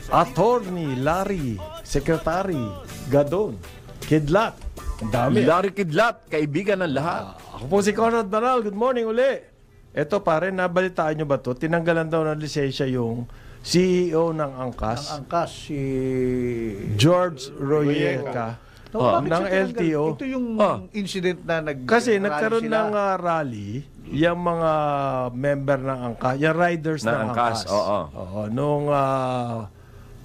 Attorney Larry, Secretary Gadon Kidlat. Ang dami. Larry Kidlat, kaibigan ng lahat. Ako po si Conrad Banal. Good morning uli. Ito pare, nabalitaan nyo ba to? Tinanggalan daw ng lisensya yung CEO ng Angkas. Ang angkas, si... George Royeca. Bakit ng siya tinanggal? LTO. Ito yung incident na Kasi nagkaroon ng rally, yung mga member ng Angkas, yung riders ng Angkas. Oo. Nung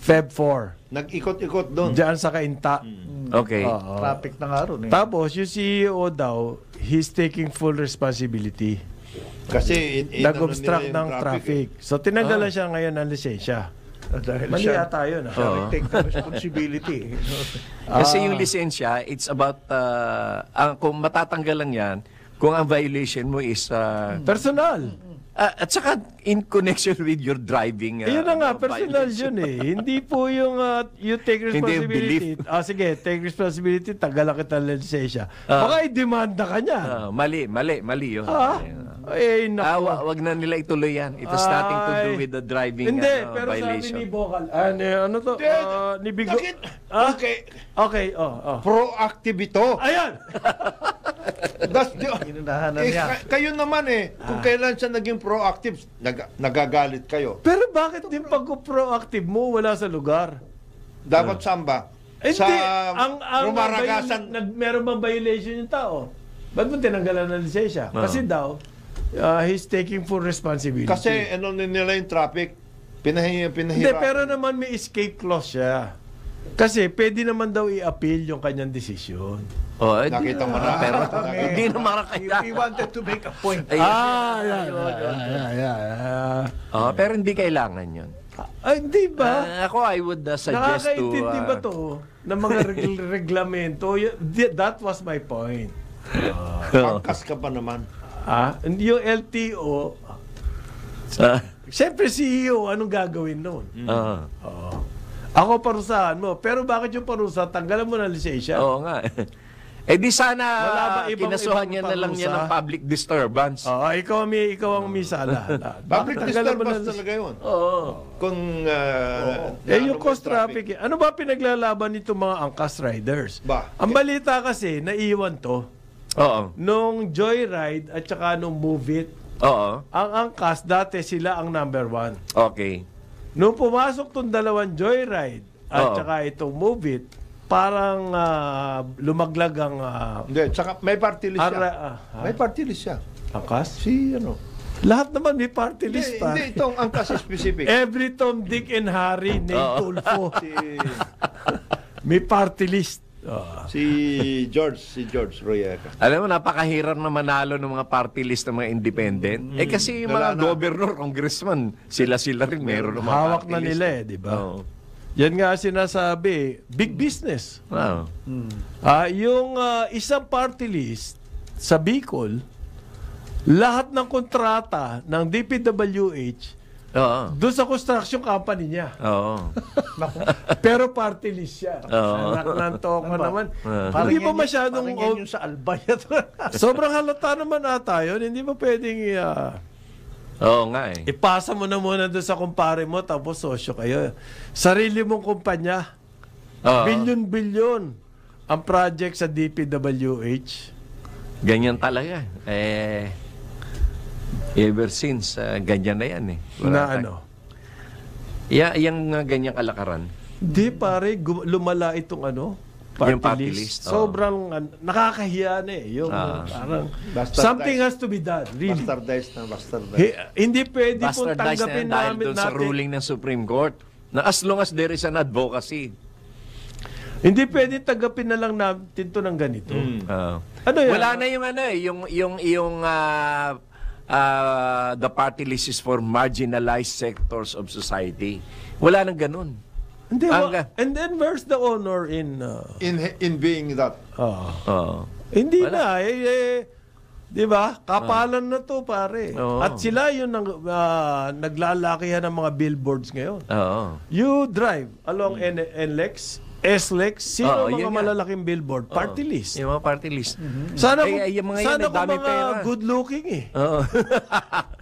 Feb 4. Nag-ikot-ikot doon. Diyan sa Kainta. Okay. Traffic na nga ron. Tapos, yung CEO daw, he's taking full responsibility. Kasi Nag-obstruct ng traffic. So, tinanggalan siya ngayon ng lisensya. Dahil Mali ata yun. siya take the responsibility. Kasi yung lisensya, it's about, kung matatanggalan yan, kung ang violation mo is... Personal. At saka, in connection with your driving... Yun na nga, personal yun Hindi po yung you take responsibility. Sige, take responsibility, tagalan kita ng lisensya. Baka i-demanda ka niya. Mali yun. Wag na nila ituloy yan. It has nothing to do with the driving Hindi, pero violation. sabi ni Bokal, ano to? Ni Bigo. Okay, Proactive ito. Ayan! Inunahan na niya. Kayo naman kung kailan siya naging proactive, nagagalit kayo. Pero bakit din pag-proactive mo wala sa lugar? Dapat samba. Hindi, Sa rumaragasan. Meron bang violation yung tao? Ba't mo tinanggalan ng lisensya? Kasi daw, he's taking full responsibility. Kasi nila yung traffic, pinahirap. Hindi, pero naman may escape clause siya. Kasi pwede naman daw i-appeal yung kanyang desisyon. Nakita mo na. Pero hindi na makakaya. He wanted to make a point. Pero hindi kailangan yun. Hindi ba? Ako, I would suggest to... Nakakaintindi ba to ng mga reglamento? That was my point. Pangkas ka pa naman. Yung LTO, siyempre CEO, anong gagawin nun? Ako parusahan mo. Pero bakit yung parusa, tanggalan mo ng lisensya? Oo nga. Di sana kinasuhan niya na lang niya ng public disturbance. Ikaw ang misala. Public disturbance talaga yun. Kung yung cost traffic. Ano ba pinaglalaban nito mga angkas riders? Ang balita kasi, naiwan to. Nung Joyride at saka nung Move It. Ang angkas, dati sila ang number 1. Okay. Nung pumasok tong dalawang Joyride at saka itong Move It, parang lumaglag ang... Hindi, saka may party list siya. May party list siya. Angkas? Lahat naman may party list pa. Hindi, itong angkas specific. Every Tom, Dick, and Harry, Nate Tulfo. May party list. Si George Royeca. Alam mo, napakahirap na manalo ng mga party list ng mga independent. Kasi yung mga governor, congressman, sila rin meron ng mga hawak party na list. nila di ba? Yan nga sinasabi, big business. Yung isang party list sa Bicol, lahat ng kontrata ng DPWH doon sa construction company niya. Pero party list siya. Nantok ka naman. Hindi ba masyadong... Parang yung sa Albaya. Sobrang halata naman ata yun. Hindi ba pwedeng... Oo nga eh. Ipasa mo na muna doon sa kumpare mo tapos sosyo kayo. Sarili mong kumpanya. Bilyon-bilyon ang project sa DPWH. Ganyan talaga. Ever since, ganyan na yan eh. Na ano? Yung ganyang kalakaran. Di pare, lumala itong ano? Yung party list. Sobrang nakakahiya na eh. Yung parang something has to be done. Really. Bastardized. Hindi pwede pong Bastardized tanggapin na dahil namin doon sa natin. ruling ng Supreme Court na as long as there is an advocacy. Hindi pwede tanggapin na lang natin to ng ganito. Ano yan? Wala na yung ano eh, yung the party list is for marginalized sectors of society. Wala nang ganun. Hindi, and then where's the honor in In being that. Hindi Wala. na 'di ba? Kapalan na to pare. Oo. At sila yung naglalakihan ng mga billboards ngayon. Oo. You drive along NLEX, SLEX, sino Yun mga nga. malalaking billboard? Party list. Yung mga party list. Sana kung, yung mga yan, sana kung dami mga pera. good looking eh. Oo.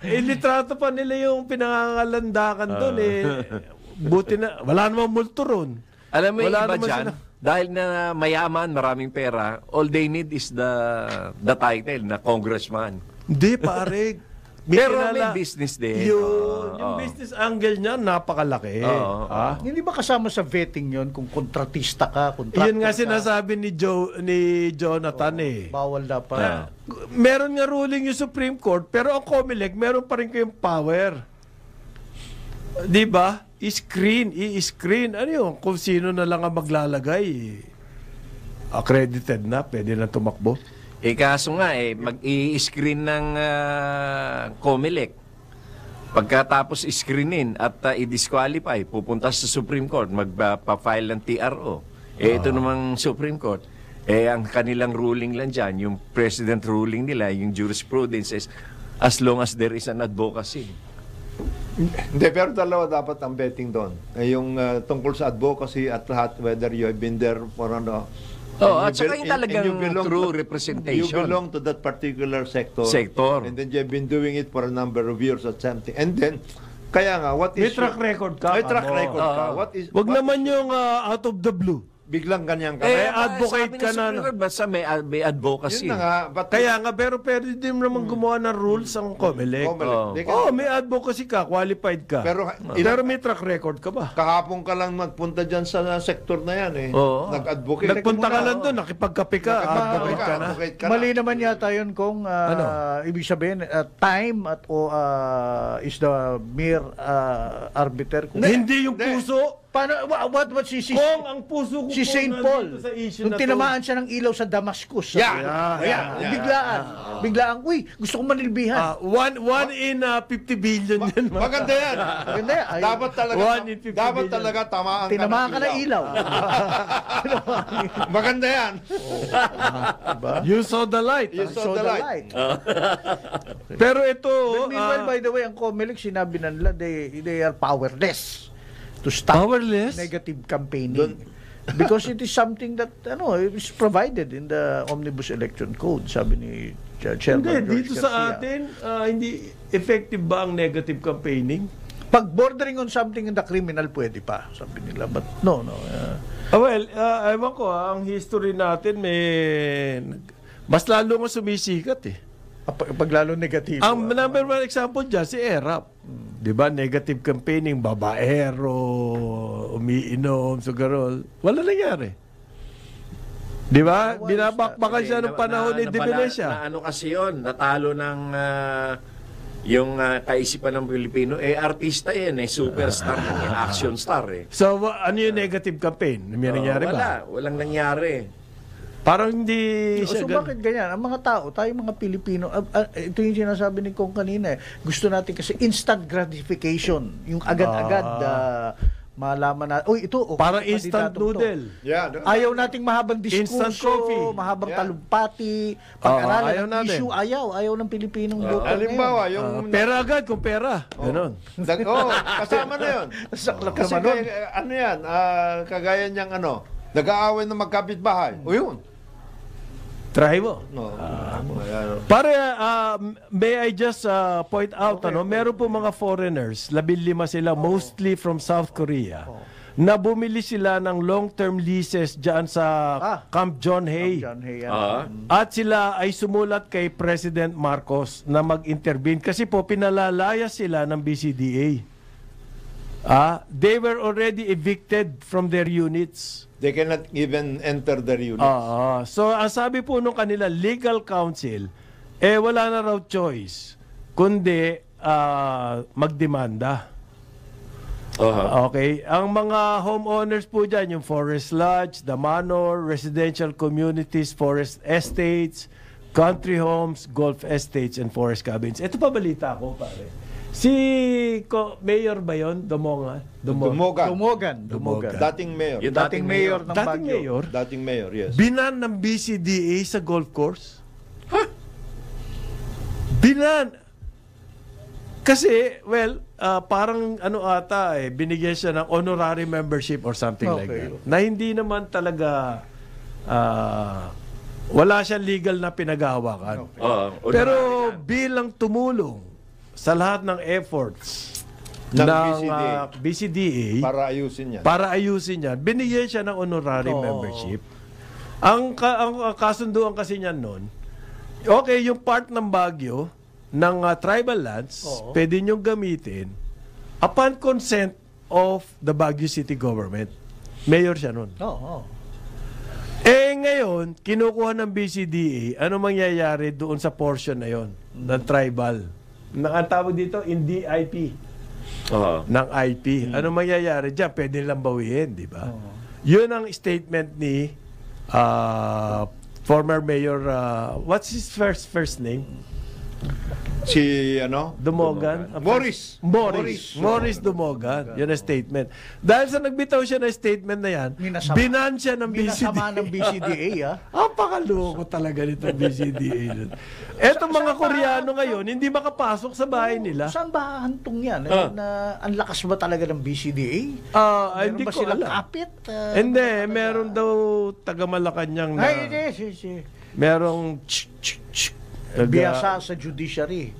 Ilitrato pa nila yung pinangangalandakan doon eh. Buti na, wala namang multo ron. Alam mo yung Wala iba naman dyan, dahil na mayaman, maraming pera, all they need is the title na congressman. Hindi pare. Pero may business din. Yung business angle niya, napakalaki. Oo. Hindi ba kasama sa vetting yon kung kontratista ka, contractor Yun nga ka? sinasabi ni Jonathan eh. Bawal dapat. Meron nga ruling yung Supreme Court, pero ang COMELEC, meron pa rin kayong power. Di ba? I-screen. Ano yun? Kung sino na lang ang maglalagay, accredited na, pwede na tumakbo. Kaso nga mag-i-screen ng COMELEC. Pagkatapos i-screenin at i-disqualify, pupunta sa Supreme Court, magpa-file ng TRO. Ito namang Supreme Court. Ang kanilang ruling lang dyan, yung president ruling nila, yung jurisprudence is, as long as there is an advocacy. Hindi, pero dalawa dapat ang betting doon. Yung tungkol sa advocacy at lahat, whether you have been there for ano. At saka yung talagang true representation. You belong to that particular sector. And then you have been doing it for a number of years or something. And then, kaya nga, what is... May track record ka. May track record ka. Wag naman yung out of the blue. Biglang ganyan ka. advocate ka na. Basta may advocacy. Yun na nga. But Kaya nga, pero pwede din naman gumawa ng rules ang COMELEC. May advocacy ka, qualified ka. Pero may track record ka ba? kahapon ka lang magpunta dyan sa sektor na yan eh. Oo. Nag-advocate. Nagpunta ka lang doon, nakipagkape ka, advocate ka na. Advocate ka na. Mali naman yata yun kung ibig sabihin, time at is the mere arbiter. Kung Hindi yung puso. Paano, what si Kung ang puso ko si po St. nandito Paul, sa issue nung na to. tinamaan siya ng ilaw sa Damascus. Biglaan, uy, gusto kong manilbihan. One in 50 billion yun. Maganda yan. Maganda yan. Ay, One in 50 dapat billion. talaga tamaan tinamaan ka ng ilaw. Maganda yan. You saw the light. You saw the light. Pero ito, But meanwhile, by the way, ang COMELEC, sinabi na nila, they are powerless to stop Powerless? negative campaigning. Because it is something that is provided in the Omnibus Election Code, sabi ni Chairman hindi, George dito sa Garcia. atin, hindi effective ba ang negative campaigning? Pag bordering on something in the criminal, pwede pa, sabi nila. But no. Ewan ko, ang history natin mas lalo nga sumisikat eh. Pag lalo negatibo. Ang number one example dyan, si ERAP. Di ba? Negative campaigning, babaero, umiinom, sugarol. Wala nangyari. Di ba? Binabakbakan siya ng panahon ni Divinesya. Ano kasi yun, natalo ng yung kaisipan ng Pilipino, artista yan, superstar, action star eh. So, ano yung negative campaign? May nangyari ba? Walang nangyari. Parang hindi siya So bakit ganyan? Ang mga tao, tayong mga Pilipino, ito yung sinasabi ni Kong kanina, gusto natin kasi instant gratification. Yung agad-agad malaman na, parang instant noodle. Yeah. Ayaw nating mahabang Instant diskurso, coffee. mahabang talumpati, pag-aralan ayaw ng natin. issue, ayaw ng Pilipinong voter Halimbawa, ngayon. yung... Pera agad kung pera. Ganon. kasama na yun. Kasi ano yan, kagaya niyang nag-aaway na magkapit-bahay. O yun. Try mo. Pare, may I just point out, meron po mga foreigners, 15 sila, mostly from South Korea, na bumili sila ng long-term leases dyan sa Camp John Hay. John Hay, yan. At sila ay sumulat kay President Marcos na mag-intervene kasi po pinalalayas sila ng BCDA. They were already evicted from their units. They cannot even enter their units. So ang sabi po nung kanila legal counsel, wala na raw choice kundi magdemanda. Okay. Ang mga homeowners po dyan, yung Forest Lodge, the Manor, residential communities, forest estates, country homes, golf estates, and forest cabins. Ito pa balita ko, pare. Si Mayor ba yun? Dumogan. Dating mayor. Yung Dating mayor ng Baguio. Dating mayor, yes. Binan ng BCDA sa golf course. Binan. Kasi, parang binigyan siya ng honorary membership or something like that. Na hindi naman talaga, wala siyang legal na pinaghahawakan. Pero bilang tumulong sa lahat ng efforts ng BCDA para ayusin yan, binigyan siya ng honorary membership. Ang kasunduan kasi niyan noon, okay, yung part ng Baguio, ng tribal lands, pwede nyo gamitin upon consent of the Baguio City Government. Mayor siya nun. Ngayon, kinukuha ng BCDA, ano mangyayari doon sa portion na yon ng tribal? Ang tawag dito, in DIP. Ng IP. Ano mangyayari dyan? Pwede lang bawiin, di ba? Yun ang statement ni former Mayor, what's his first name? Si Dumogan. Morris Dumogan. Yun ang statement. Dahil sa nagbitaw siya ng statement na yan, binan siya ng BCDA. Minasama ng BCDA, Pakaloko talaga nito BCDA. Etong mga Koreano ngayon, hindi makapasok sa bahay nila. Saan ba hantong yan? Ang lakas ba talaga ng BCDA? Hindi ba ko silang alam. kapit? Hindi, meron daw taga-Malacanang na. Merong biyasa sa judiciary.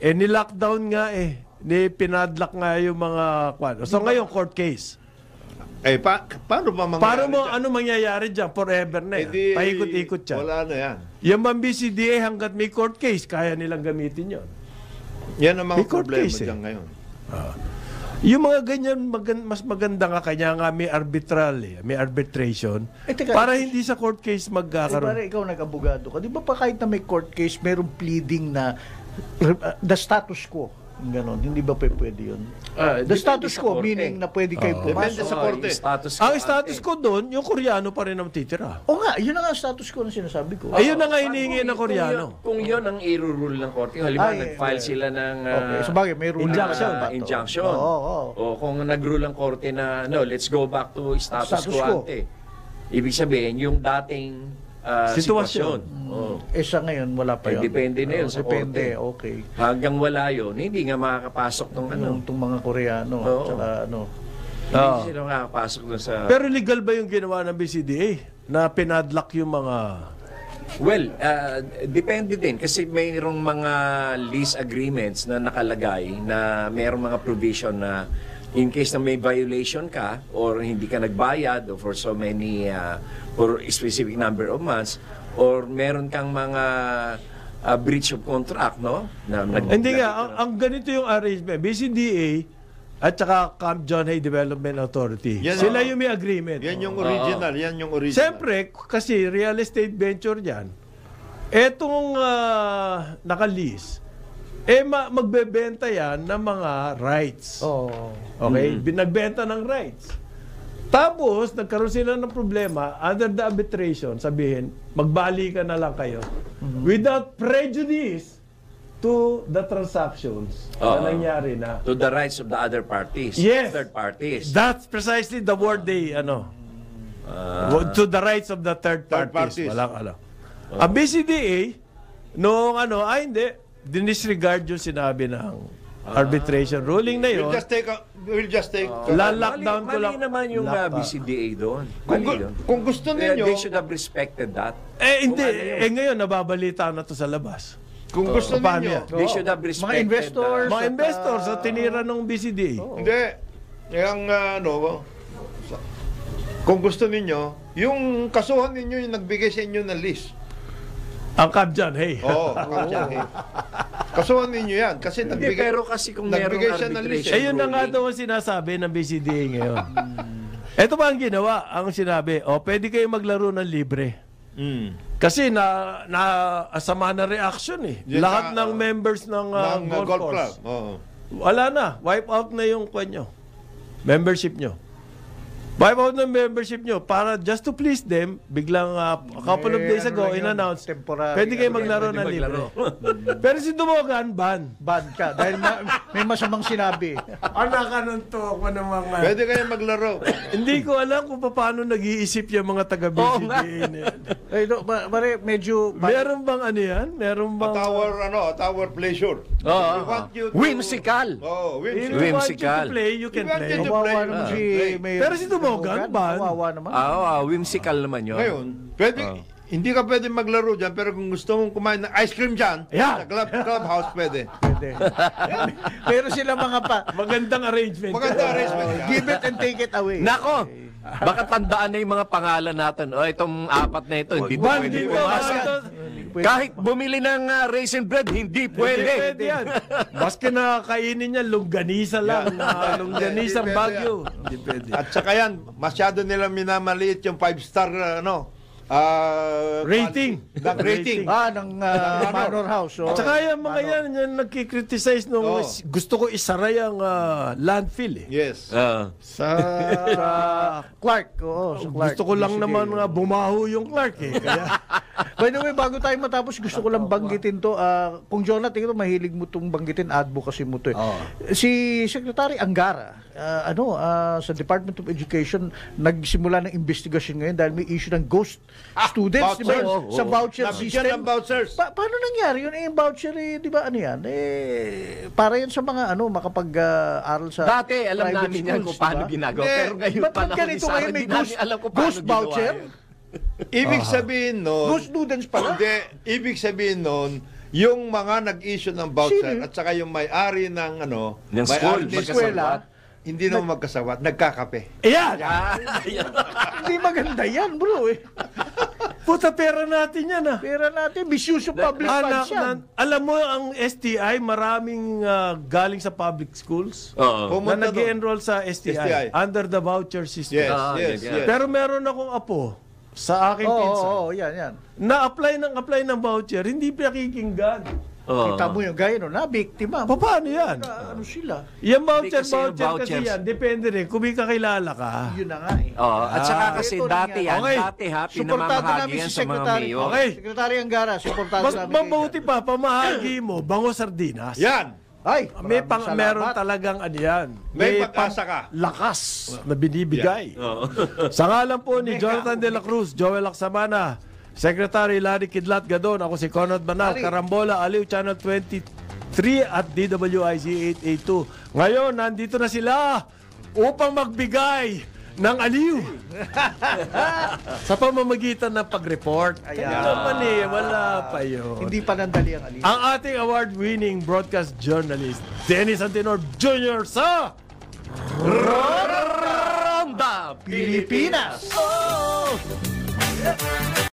Ni-lockdown nga pinadlock nga yung mga So ngayon, court case. Paano ba mangyayari Ano mangyayari dyan? Forever na yan. Paikot-ikot yan. Wala na yan. Yung mga BCDA hanggat may court case, kaya nilang gamitin yun. Yan ang mga court problema case, dyan ngayon. Yung mga ganyan, mas maganda nga kanya nga may may arbitration, para hindi sa court case magkakaroon. Para ikaw nag-abogado ka, di ba pa kahit na may court case, merong pleading na the status quo? Ganon, hindi ba pwede yun? The status quo, meaning na pwede kayo Depende pumasok. sa korte. Ang status quo doon, yung Koreano pa rin ang titira. O nga, yun na nga status quo na sinasabi ko. Ayun na nga hinihingi ng Koreano. Kung yun ang i-rule ng korte, halimbawa nag-file sila ng sabagay, may ruling injunction. O kung nag-rule ang korte na, let's go back to status quo ante. Ibig sabihin, yung dating sitwasyon. Sa ngayon, wala pa yun. Depende na yun sa korte. Okay. Hanggang wala yun, hindi nga makakapasok ng Itong mga Koreano. Tsaka Hindi sila makakapasok dun sa... Pero legal ba yung ginawa ng BCDA na pinadlock yung mga... Well, depende din kasi mayroong mga lease agreements na nakalagay na mayroong mga provision na in case na may violation ka or hindi ka nagbayad or for so many for a specific number of months or meron kang mga breach of contract, no? Hindi nga, ang ganito yung arrangement. BCDA at saka Camp John Hay Development Authority. Sila yung may agreement. Yan yung original. Siyempre, kasi real estate venture yan, etong naka-lease, magbebenta yan ng mga rights. Okay? Nagbenta ng rights. Tapos, nagkaroon sila ng problema, under the arbitration, sabihin, magbalikan na lang kayo without prejudice to the transactions na nangyari na. To the rights of the other parties. Yes. Third parties. That's precisely the word they, to the rights of the third parties. Walang Ang BCDA, hindi, dinisregard yung sinabi ng arbitration ruling na yun. We'll just take lockdown ko lang. Mali naman yung BCDA doon. Kung gusto ninyo, they should have respected that. Hindi. Ngayon, nababalita na to sa labas. Kung gusto ninyo, they should have respected mga investors, tinira ng BCDA. Hindi. Ang kung gusto ninyo, yung kasuhan ninyo yung nagbigay sa inyo ng list. Ang Kabjan, hey. Oo, kasuhan ninyo yan. Kasi Hindi, pero kasi kung merong nagbigay siya ng list. arbitration Ayun na nga daw ang sinasabi ng BCDA ngayon. Ito ba ang ginawa? Ang sinabi, pwede kayo maglaro ng libre. Kasi asama na reaction eh. Yun Lahat ng members ng golf golf course. club. Oo. Wala na. Wipe out na yung nyo. Membership nyo. Wipe out ng membership nyo para just to please them, biglang a couple of days ago in-announce, temporary. pwede kayo maglaro ng libre. Pero si Dumogan, ban. Ban ka dahil may masamang sinabi. Anak ka ng to ako ng mga... Pwede kayo maglaro. Hindi ko alam kung paano nag-iisip yung mga taga-BCDA na yan. Pare, medyo... Meron bang ano yan? Meron bang... Tower pleasure. Oo. We want you to- Whimsical. Oh, If whimsical. you want you to Whimsical. play, you can We want play. you to Kawawa play. naman si Mayor. Pero si Dumogan, ban. Kawawa naman. Whimsical naman yun. Ngayon, hindi ka pwede maglaro dyan, pero kung gusto mong kumain ng ice cream dyan, Ayan. sa clubhouse pwede. Pwede. Pero sila mga Magandang arrangement. Maganda arrangement. give it and take it away. Nako, baka tandaan na yung mga pangalan natin. Itong apat na ito, hindi Ban pwede din pumasa. ba? Kahit bumili ng raisin bread, hindi Pwede pwede. yan. Maski na kainin niya, longganisa lang. Longganisa Hindi pwede Baguio. Hindi pwede. At saka yan, masyado nilang minamaliit yung 5-star Rating. Rating. Ng Manor House. At saka yung mga yan nagkikriticize nung gusto ko isara yung landfill eh. Yes. Sa Clark. Oo, sa Clark. gusto ko lang naman bumaho yung Clark eh. Kaya By the way, bago tayo matapos, gusto ko lang banggitin to. Kung Jonathan, ito, mahilig mo itong banggitin, advocacy mo to eh. Si Secretary Angara, sa Department of Education, nagsimula ng investigasyon ngayon dahil may issue ng ghost students, di ba? Vouchers. Sa voucher Nabigyan system. ng vouchers. Paano nangyari yun? Yung voucher, di ba ano yan? Para yan sa mga makapag-aral sa Dati, alam private namin yan schools, kung paano di ba? ginagawa. Hindi. Pero ngayon Ba't pa lang ganito ngayon may alam kung paano ghost ginawa voucher? yun. Ibig sabihin nun, Ghost students pala? Hindi, ibig sabihin nun, yung mga nag-issue ng voucher Sino? at saka yung may-ari ng Ng may-ari school, ng magkasawat. hindi naman magkasawat, nagkakape. ayan! Hindi maganda yan, bro eh. Puta pera natin yan ah. Pera natin, misuse of public funds yan. Alam mo ang STI maraming galing sa public schools Oo. na nag-enroll sa STI, STI. under the voucher system. Yes, Ah, yes, yan. yes. Pero meron akong apo sa aking pinsan yan. na-apply ng voucher, hindi pinakikinggan. Oo. Kita mo yung gaya no, na biktima. Paano yan? Ano sila? Yung Hindi voucher kasi yung kasi vouchers. yan, depende rin kung may kakilala ka. Yun na nga eh. Oo. At saka kasi Ito dati rin yan, Okay. dati Suportado pinamamahagi namin yan si sa mga Secretary. mayor. Okay. Secretary Angara, suportado Mas namin. mabuti pa, pamahagi mo, bango sardinas. Yan! Ay, Meron talagang ano yan. May pag-asa ka. Lakas na binibigay. Sa ngalan po ni Jonathan De La Cruz, Joel Aksamana, Secretary Larry Kidlat Gadon, ako si Conrad Banal, Karambola, Aliw, Channel 23 at DWIZ 882. Ngayon, nandito na sila upang magbigay ng aliw sa pamamagitan ng pag-report. Kaya naman wala pa yun. hindi pa nandali ang alin. Ang ating award-winning broadcast journalist, Dennis Antenor Jr. sa Ronda Pilipinas!